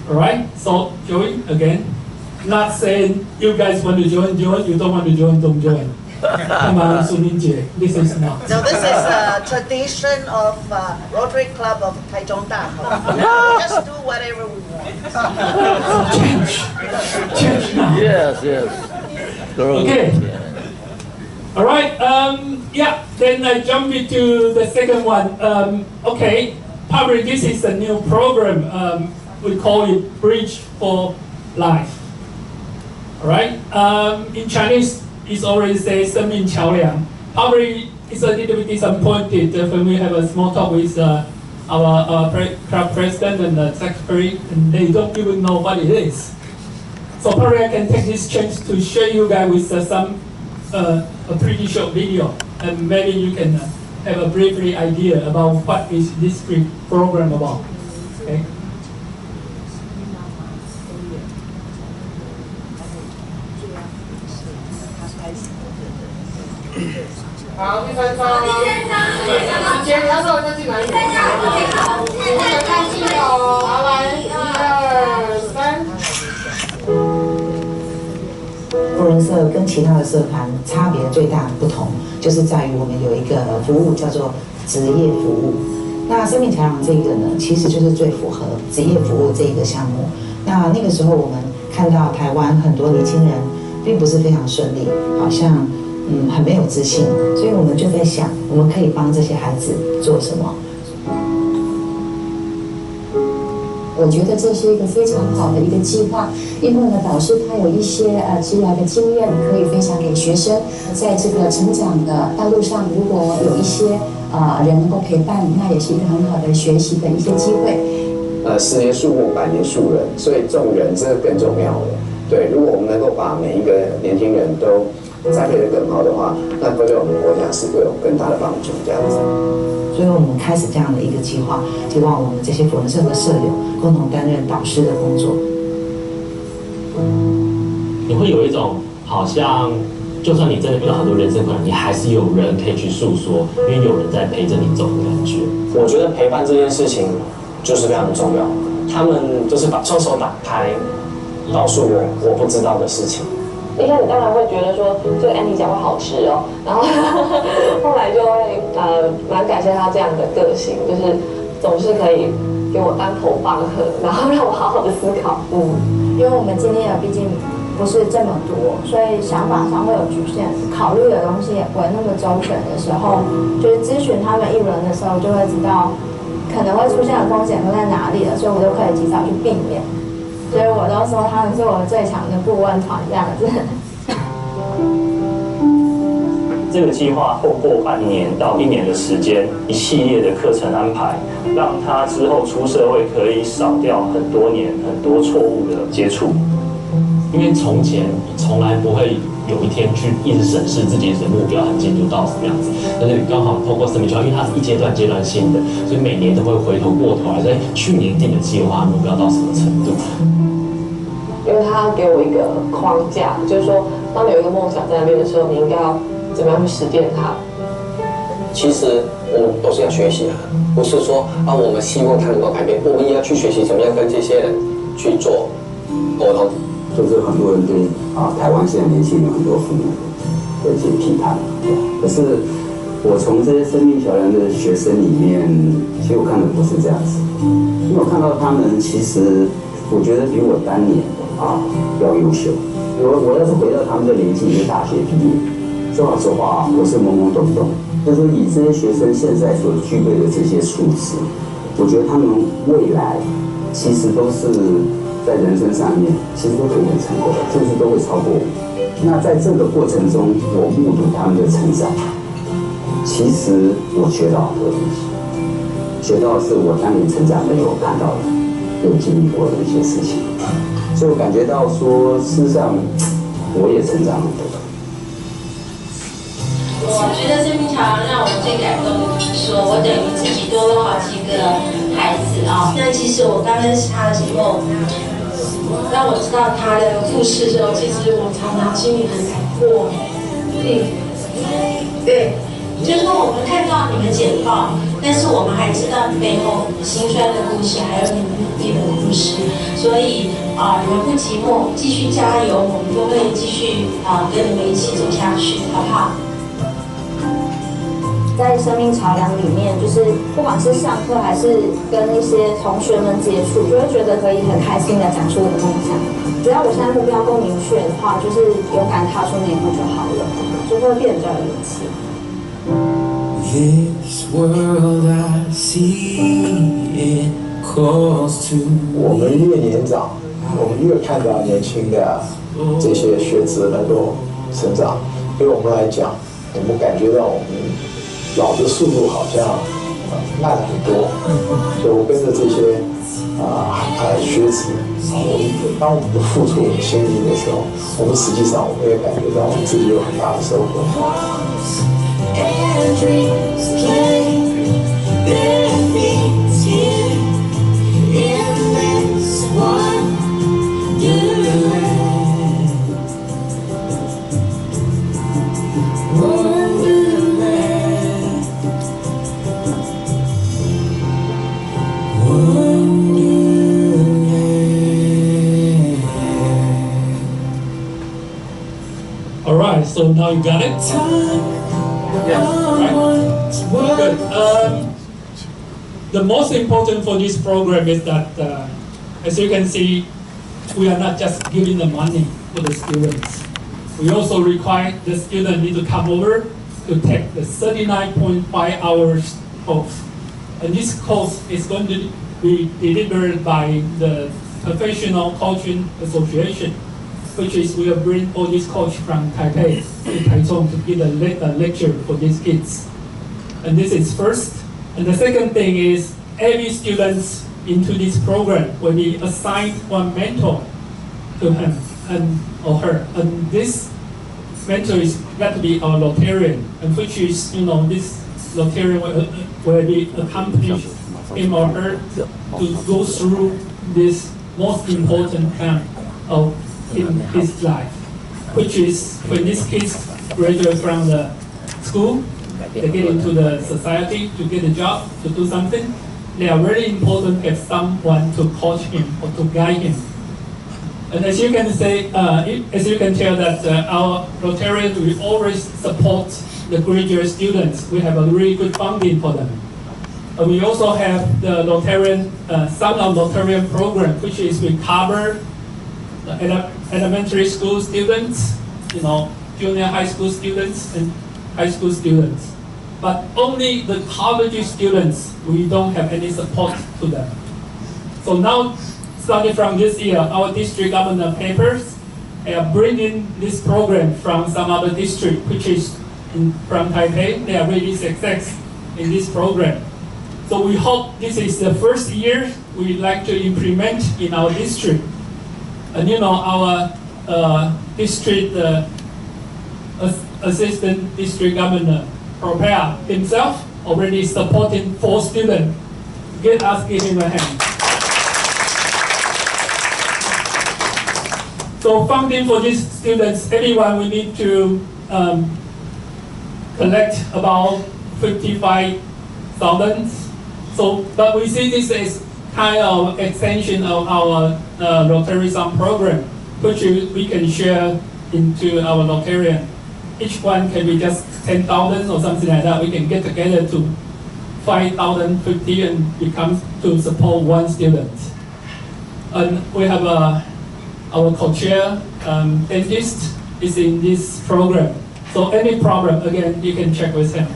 All right? So join again. Not saying you guys want to join, join. You don't want to join, don't join. Come on, Suninjie. This is not.
No, this is a tradition of Rotary Club of Taichung Dathong. Just do whatever we want.
Change now.
Yes.
Okay. All right. Then I jump into the second one. Okay. Probably this is a new program. We call it Bridge for Life. All right. In Chinese, it's already says 生命桥梁. Probably it's a little bit disappointed when we have a small talk with our club president and the secretary, and they don't even know what it is. So probably I can take this chance to share you guys with a pretty short video, and maybe you can have a brief idea about what is this program about. Okay.
好，第三张，时间要稍微再进来一点，我们看镜头，好，来，1、2、3。
扶轮社跟其他的社团差别最大的不同，就是在于我们有一个服务叫做职业服务。那生命桥梁这个呢，其实就是最符合职业服务这一个项目。那个时候我们看到台湾很多年轻人并不是非常顺利，好像很没有自信，所以我们就在想，我们可以帮这些孩子做什么？
我觉得这是一个非常好的一个计划，因为呢，导师他有一些职涯的经验可以分享给学生，在这个成长的道路上，如果有一些人能够陪伴，那也是一个很好的学习的一些机会。
10年树木，100年树人，所以种人这个更重要了。对，如果我们能够把每一个年轻人都栽培得更好的话，那会对我们国家是会有更大的帮助。这样子。
所以我们开始这样的一个计划，希望我们这些扶轮社的社友共同担任导师的工作。
你会有一种好像就算你真的遇到很多人生困难，你还是有人可以去诉说，因为有人在陪着你走的感觉。
我觉得陪伴这件事情就是非常重要。他们就是把双手打开，告诉我不知道的事情。
一开始当然会觉得说这个安妮讲话好吃哦，然后后来就会蛮感谢她这样的个性，就是总是可以给我当头棒喝，然后让我好好的思考。
因为我们经历的毕竟不是这么多，所以想法上会有局限，考虑的东西也不会那么周全的时候，就是咨询他们一轮的时候，就会知道可能会出现的风险会在哪里了，所以我就可以及早去避免。所以我都说他们是我最强的顾问团这样子。
这个计划透过半年到1年的时间，一系列的课程安排，让他之后出社会可以少掉很多年很多错误的接触。
因为从前从来不会有一天去一直审视自己的目标很清楚到什么样子，但是刚好透过生命教育，因为它是一阶段性的，所以每年都会回头过头来，在去年定的计划目标到什么程度。
因为他给我一个框架，就是说，当你有一个梦想在那边的时候，你应该要怎么样去实践它。
其实我们都是要学习的，不是说我们希望他能够改变，我们也要去学习怎么样跟这些人去做沟通。
就是很多人对台湾现在年轻人很多父母的一些批判，可是我从这些生命桥梁的学生里面，其实我看的不是这样子，因为我看到他们其实我觉得比我当年要优秀。我要是回到他们的年纪，是大学毕业，说老实话我是懵懵懂懂。就是说以这些学生现在所具备的这些素质，我觉得他们未来其实都是在人生上面，其实都可以很成功，甚至都会超过我。那在这个过程中，我目睹他们的成长，其实我学到很多东西，学到的是我当年成长没有看到的、没有经历过的一些事情。所以我感觉到说，事实上我也成长很多。
我觉得生命桥梁让我最感动的就是说，我等于自己多了好几个孩子啊。那其实我刚认识他的时候，让我知道他的故事的时候，其实我常常心里很难过。对，就是说我们看到你们简报，但是我们还知道你背后辛酸的故事，还有你们努力的故事。所以你们不寂寞，继续加油，我们都会继续跟你们一起走下去，好不好？
在生命桥梁里面，就是不管是上课还是跟一些同学们接触，就会觉得可以很开心的讲出我的梦想。只要我现在目标够明确的话，就是勇敢踏出那一步就好了，就会变得比较有勇气。
我们越年长，我们越看到年轻的这些学子能够成长，对我们来讲，我们感觉到我们老的速度好像慢了很多，所以我跟着这些学子，当我们的付出很心力的时候，我们实际上我们也感觉到我们自己有很大的收获。
Alright, so now you got it? Yes, right? Good. The most important for this program is that, as you can see, we are not just giving the money for the students. We also require the student need to come over to take the 39.5 hours course. And this course is going to be delivered by the Professional Coaching Association, which is we will bring all these coaches from Taipei to Taichung to give a lecture for these kids. And this is first. And the second thing is every student into this program will be assigned one mentor to him or her. And this mentor is got to be our Rotarian, and which is, this Rotarian will be accompanying him or her to go through this most important time in his life, which is when these kids graduate from the school, they get into the society to get a job, to do something. They are very important to have someone to coach him or to guide him. And as you can say, as you can tell that our Rotarians, we always support the graduate students. We have a really good funding for them. We also have the Rotarian, summer Rotarian program, which is we cover the elementary school students, junior high school students and high school students. But only the college students, we don't have any support to them. So now, starting from this year, our district government papers are bringing this program from some other district, which is from Taipei. They are really success in this program. So we hope this is the first year we'd like to implement in our district. And our district assistant district governor prepare himself already supporting 4 students. Give him a hand. So funding for these students, everyone we need to collect about 55,000. So, but we see this as kind of extension of our Rotary Sum program, which we can share into our Rotarian. Each one can be just 10,000 or something like that. We can get together to 5,050 and become to support 1 student. And we have our co-chair dentist is in this program. So any problem, again, you can check with him.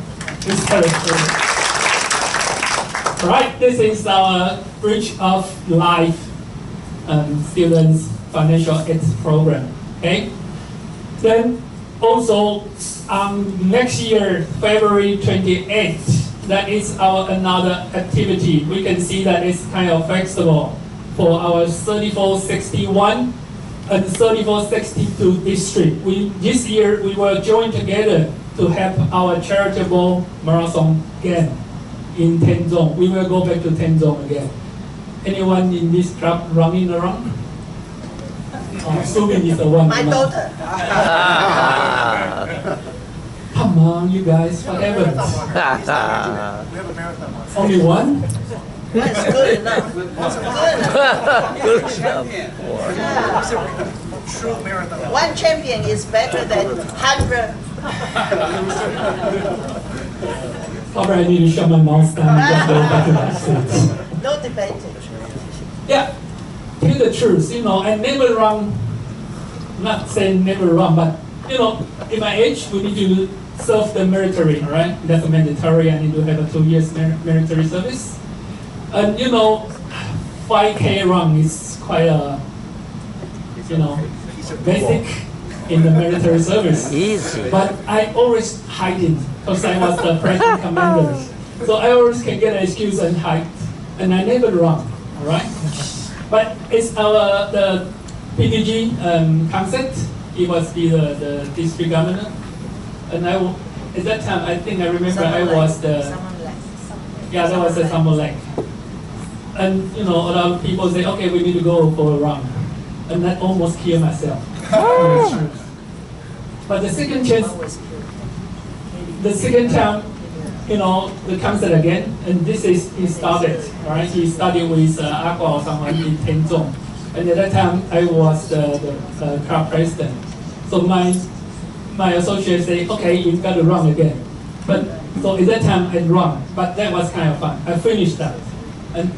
Right, this is our Bridge of Life students financial aid program. Okay. Then also next year, February 28th, that is our another activity. We can see that it's kind of flexible for our 3461 and 3462 district. This year we will join together to have our charitable marathon again in Tenzong. We will go back to Tenzong again. Anyone in this club running around? Subin is the one.
My daughter.
Come on, you guys, whatever. Only one?
That's good enough. That's good enough. One champion is better than 100.
Probably I need to shut my mouth down and just go back to my seat.
No debate.
Yeah, tell the truth, I never run, not saying never run, but, in my age, we need to serve the military, right? That's mandatory. I need to have a 2 years military service. And 5K run is quite a, basic in the military service.
Easy.
But I always hide it because I was the present commander. So I always can get an excuse and hide. And I never run, all right? But it's the PDG concept. He was the district governor. And at that time, I think I remember I was that was the summer leg. And a lot of people say, okay, we need to go for a run. And I almost killed myself. But the second chance, the second time, the concept again, and this is he started, right? He started with Aqua or someone in Tenzong. And at that time, I was the club president. So my associate said, okay, you've got to run again. But so at that time, I run, but that was kind of fun. I finished that. And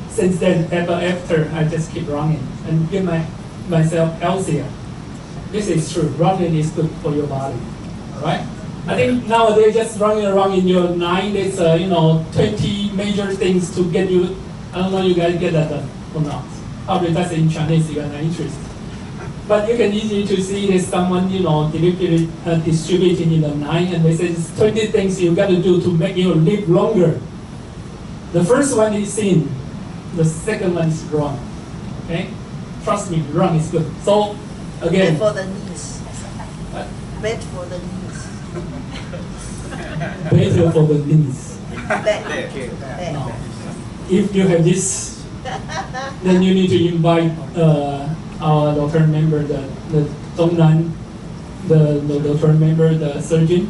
since then, ever after, I just keep running and get myself healthier. This is true. Running is good for your body. All right. I think nowadays just running around in your mind, it's 20 major things to get you. I don't know you guys get that done or not. Probably that's in Chinese. You are not interested. But you can easily to see there's someone distributing in the mind, and they say 20 things you got to do to make you live longer. The first one is sin. The second one is wrong. Okay? Trust me, wrong is good. So, again.
Bed for the knees. Bed for the knees.
Better for the knees.
Bed.
If you have this, then you need to invite our local member, the Dongnan the firm member, the surgeon.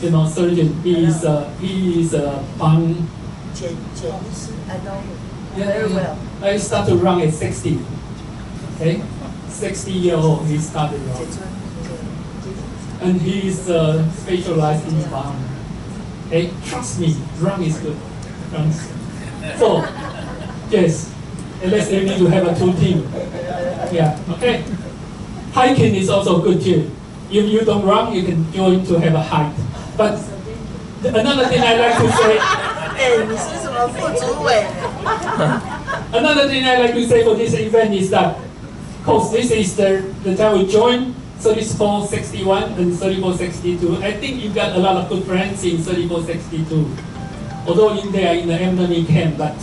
You know, surgeon. He is on.
I know him
Yeah,
very well.
I started to run at 60. Okay, 60-year-old. He started run, and he is specialized in farm. Okay, trust me, run is good. Run. So, yes, unless you need to have a 2 team. Yeah, okay. Hiking is also good too. If you don't run, you can join to have a hike. But another thing I like to say. Another thing I like to say for this event is that, because this is the time we joined 3461 and 3462. I think you've got a lot of good friends in 3462. Although they are in the enemy camp, but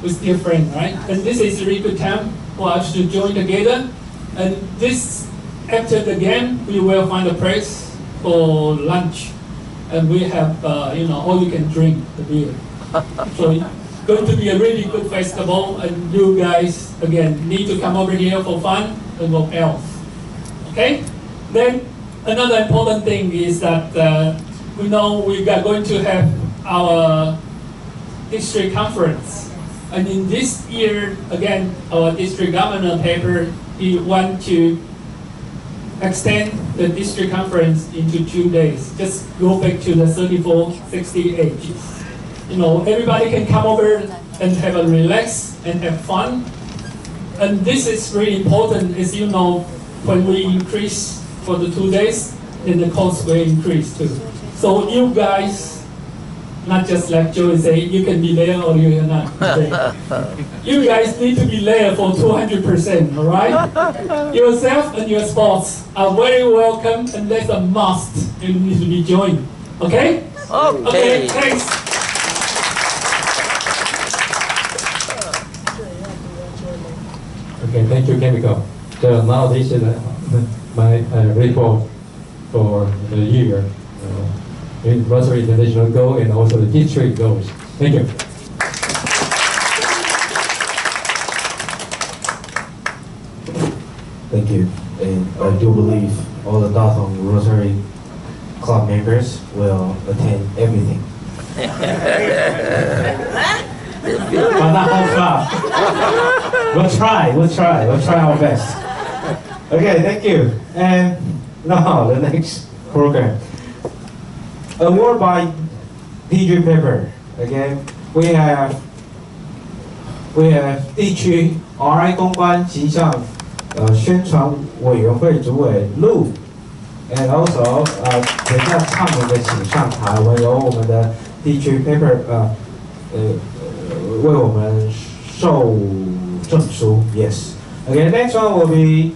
we're still friends, right? And this is a really good time for us to join together. And this, after the game, we will find a place for lunch. And we have, all you can drink, the beer. So it's going to be a really good festival, and you guys, again, need to come over here for fun and for health. Okay? Then, another important thing is that we know we are going to have our district conference. And in this year, again, our district governor paper, he wants to extend the district conference into 2 days. Just go back to the 3468. You know, everybody can come over and have a relax and have fun. And this is really important, as you know, when we increase for the 2 days, then the cost will increase too. So you guys, not just like Joey say, you can be there or you're not there. You guys need to be there for 200%, all right? Yourself and your sports are very welcome, and that's a must. You need to be joined, okay? Okay, thanks.
Okay, thank you, Chemical. So now this is my report for the year. In Rosary International goal and also the district goals. Thank you.
Thank you. And I do believe all the Dathong Rosary Club members will attend everything. But not whole club. We'll try our best. Okay, thank you. And now the next program. Award by DG Paper. Again, we have DG RI 公关形象宣传委员会主委陆 ，and also 等一下唱名的请上台，我们由我们的 DG Paper 为我们授证书。Yes. Okay, next one will be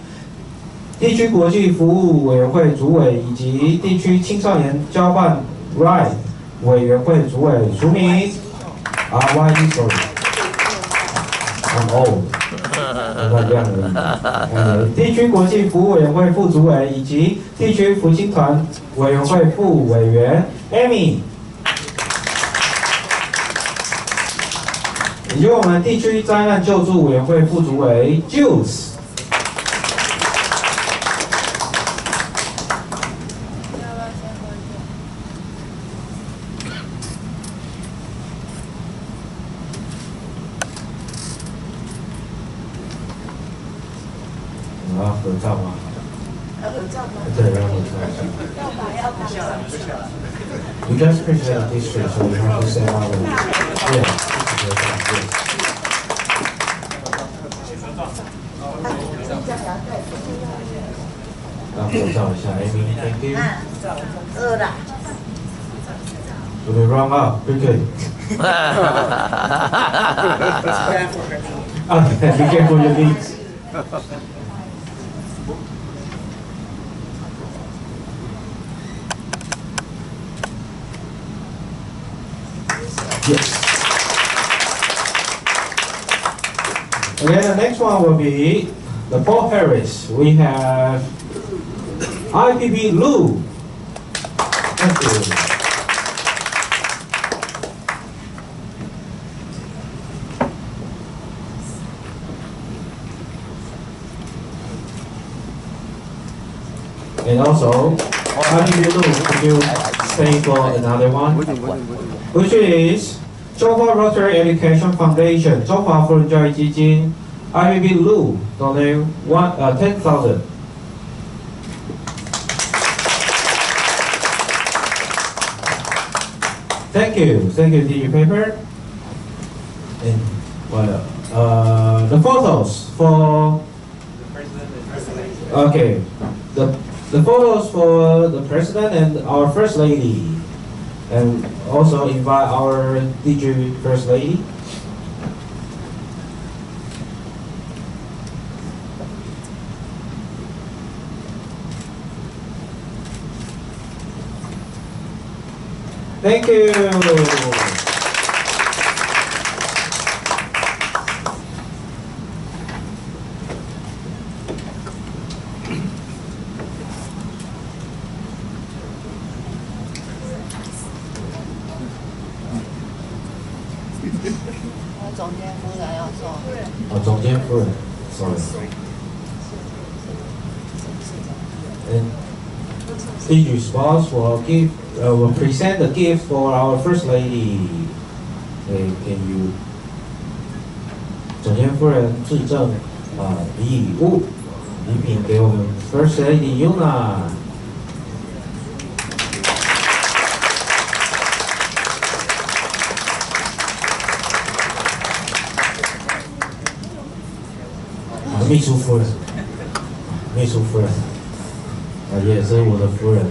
地区国际服务委员会主委以及地区青少年交换 RIDE 委员会主委署名 RYE sorry I'm old 我这样而已。地区国际服务委员会副主委以及地区福星团委员会副委员 Amy， 以及我们地区灾难救助委员会副主委 Jules。合照吗？要合照吗？对，要合照。要打。You just present a district, so you have to say our yeah. 合照一下 ，Amy, thank you.
饿了。
Do we run up quickly? Okay, be careful your knees. Yes. Okay, the next one will be the Paul Harris. We have IPB Lou. Thank you. And also, IBB Lu, could you stay for another one? Which is 中华 Rotary Education Foundation 中华扶轮教育基金 IBB Lu donate 10,000. Thank you, DG Paper. And the photos for the photos for the president and our first lady, and also invite our DG first lady. Thank you. Sorry. And DG boss will present the gift for our first lady. Can you 总监夫人致赠礼品给我们 First Lady Yuna。秘书夫人，也是我的夫人。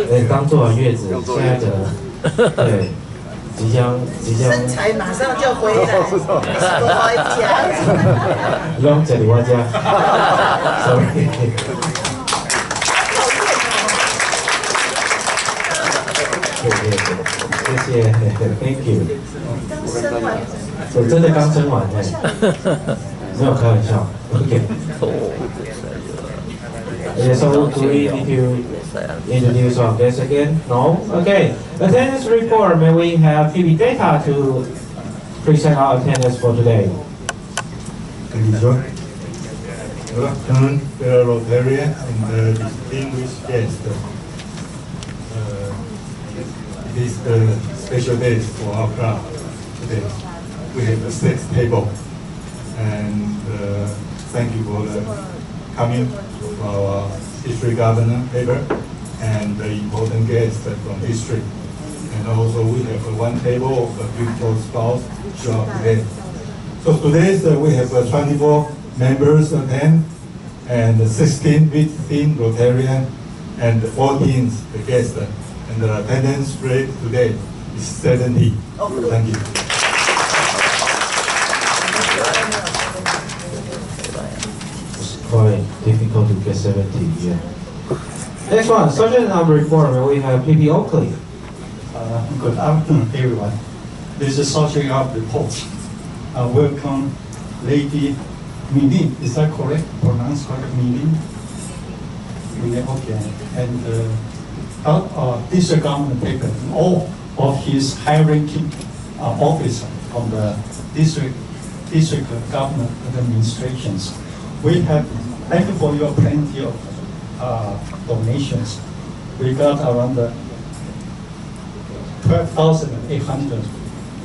对，刚做完月子，现在对，即将
身材马上就回来，不好意思。
用这里我家 ，sorry。谢谢 ，Thank you。我真的刚生完没有开玩笑。OK。So do we need to introduce our guests again? No? Okay. Attendance report. May we have PB data to present our attendance for today?
Good afternoon, fellow Rotarians and distinguished guests. It is the special day for our club today. We have a set table, and thank you for the coming of our district governor paper and the important guests from district. And also we have one table of the beautiful spouse show up today. So today we have 24 members attend, and 16 visiting Rotarian and 14 guests. And the attendance rate today is 70. Thank you.
It's quite difficult to get 70, yeah. Next one, Sergeant number report, where we have PB Oakley.
Good afternoon, everyone. This is Sergeant up report. Welcome, Lady Mini. Is that correct? Pronounced correct, Mini? Okay. And district government taken all of his high-ranking officers from the district government administrations. We have, thank you for your plenty of donations. We got around 12,800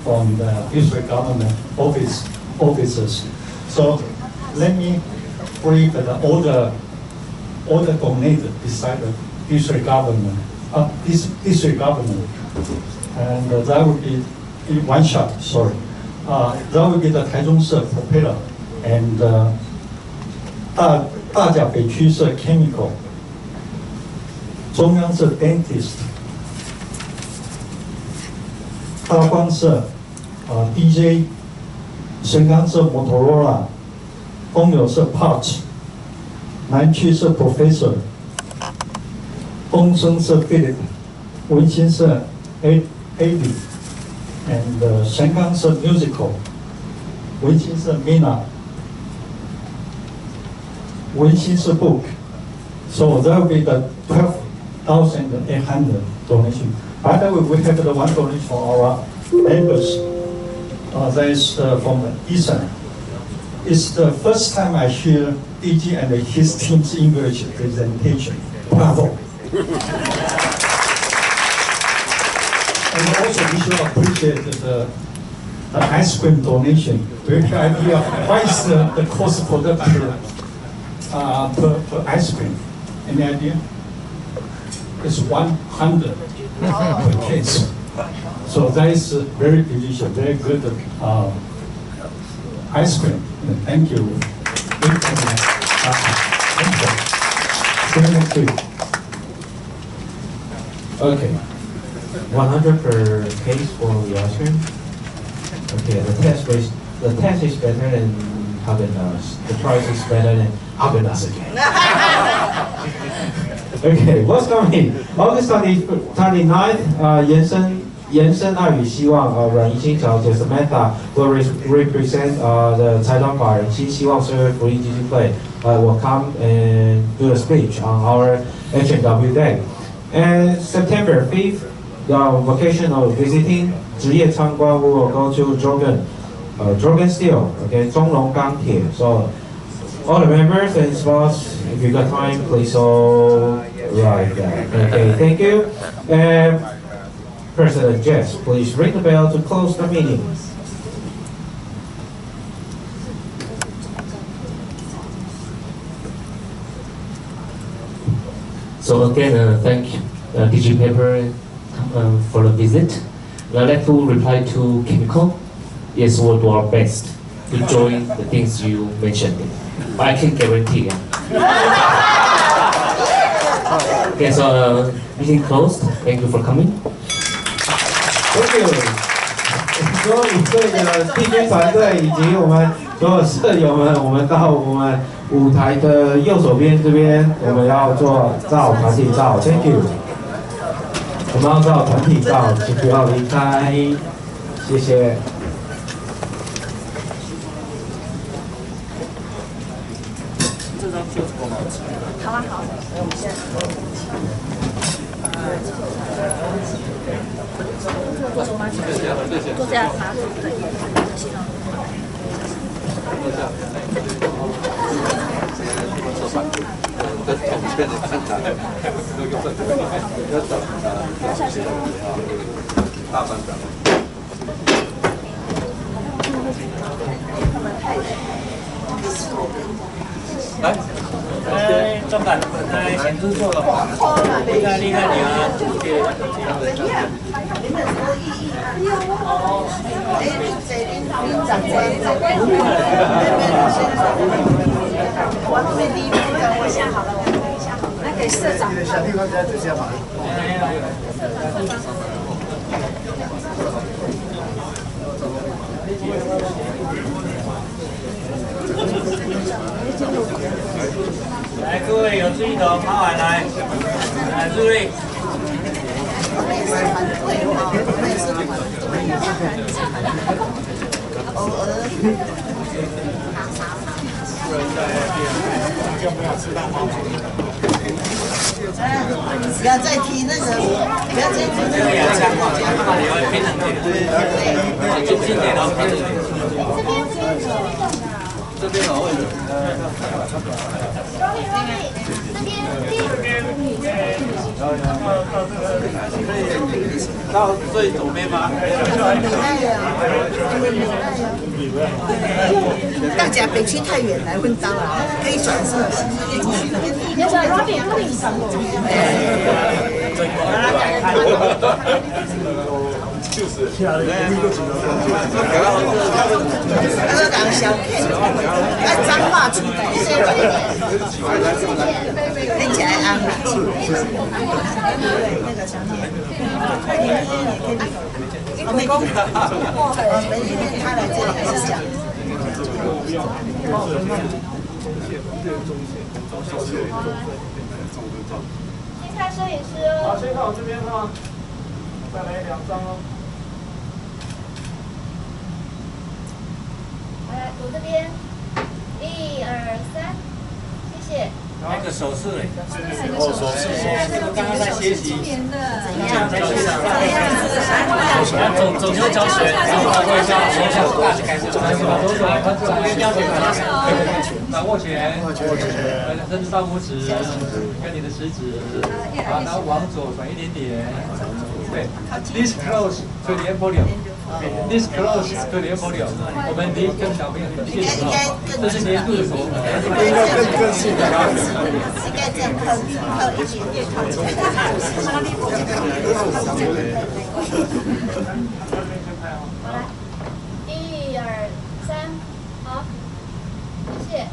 from the district government officers. So let me brief the order donated beside the district government, and that would be in one shot. Sorry, that would be the 台中市 Propeller and 大甲北区是 Chemical， 中央是 Dentist， 大光是DJ， 神冈是 Motorola， 东友是 Parts， 南区是 Professor。 东升是 Philip， 文心是 Adi， and 神冈是 Musical， 文心是 Mina， 文心是 Book， so that will be the 12,800 donation. By the way, we have the one donation for our members. That is from Eastern. It's the first time I hear DG and his team's English presentation. Bravo. And also we should appreciate the ice cream donation. Great idea. Why is the cost for the per ice cream? Any idea? It's 100 per case. So that is very delicious, very good ice cream. Thank you. See you next week.
Okay. 100 per case for the ice cream. Okay, the taste is better than Haagen-Dazs. The price is better than Haagen-Dazs again. Okay, what's coming? August 29th, 延伸爱与希望阮怡清小姐 Samantha will represent the 财团法人新希望社会福利基金会will come and do a speech on our H&W Day. And September 5th, the vocational visiting 职业参观 we will go to Jorgen Steel, okay, 中龙钢铁. So all the members and spots, if you got time, please all write that. Okay, thank you. And President Jess, please ring the bell to close the meeting.
So again, thank DG Paper for the visit. I'd like to reply to Chemical. Yes, we'll do our best to join the things you mentioned. But I can guarantee. Okay, so meeting closed. Thank you for coming.
Thank you. 所以对的地区团队以及我们所有舍友们，我们到我们舞台的右手边这边，我们要做团体照。Thank you。我们要照团体照，请不要离开，谢谢。
这张就够了。好啊，好。我们现在做什么？做这样吗？对。
大班长。来，壮胆，来，前置做了，厉害厉害你啊！
我下好了，我看一下，那给社长。小地方在这下好了。
来，各位有志一同，跑完来，来注意。
不要再提那个，不要再提那个牙签嘛，你要平衡点，对，近点然后平衡点。这边好位置。到最左边吗？大家北区太远来问到了，可以转色。
要不然Robin上路。
就是。那个
人小骗，啊，脏话出来，听起来安啦。那个小姐，我没讲，每一天他来这里也是这样。
先看摄影师哦。
好，先看我这边哈，再来2张哦。
来，我这边，1、2、3，谢谢。
那个手势嘞，手势，我刚刚在学习，总球教学，然后会教学校大概是怎么样？总球教学
把握拳，伸直大拇指，跟你的食指，然后往左转一点点，对 ，this close to the embryo。This close to the embryo， 我们离跟小朋友很近的时候，这是年度的时候，应该更近的，
应该这样靠一点点靠近。
好来，1、2、3，好，谢谢。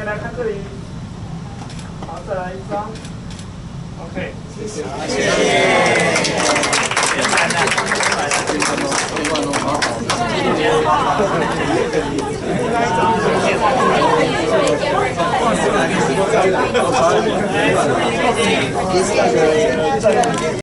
来看这里，好，再来一张。OK，谢谢。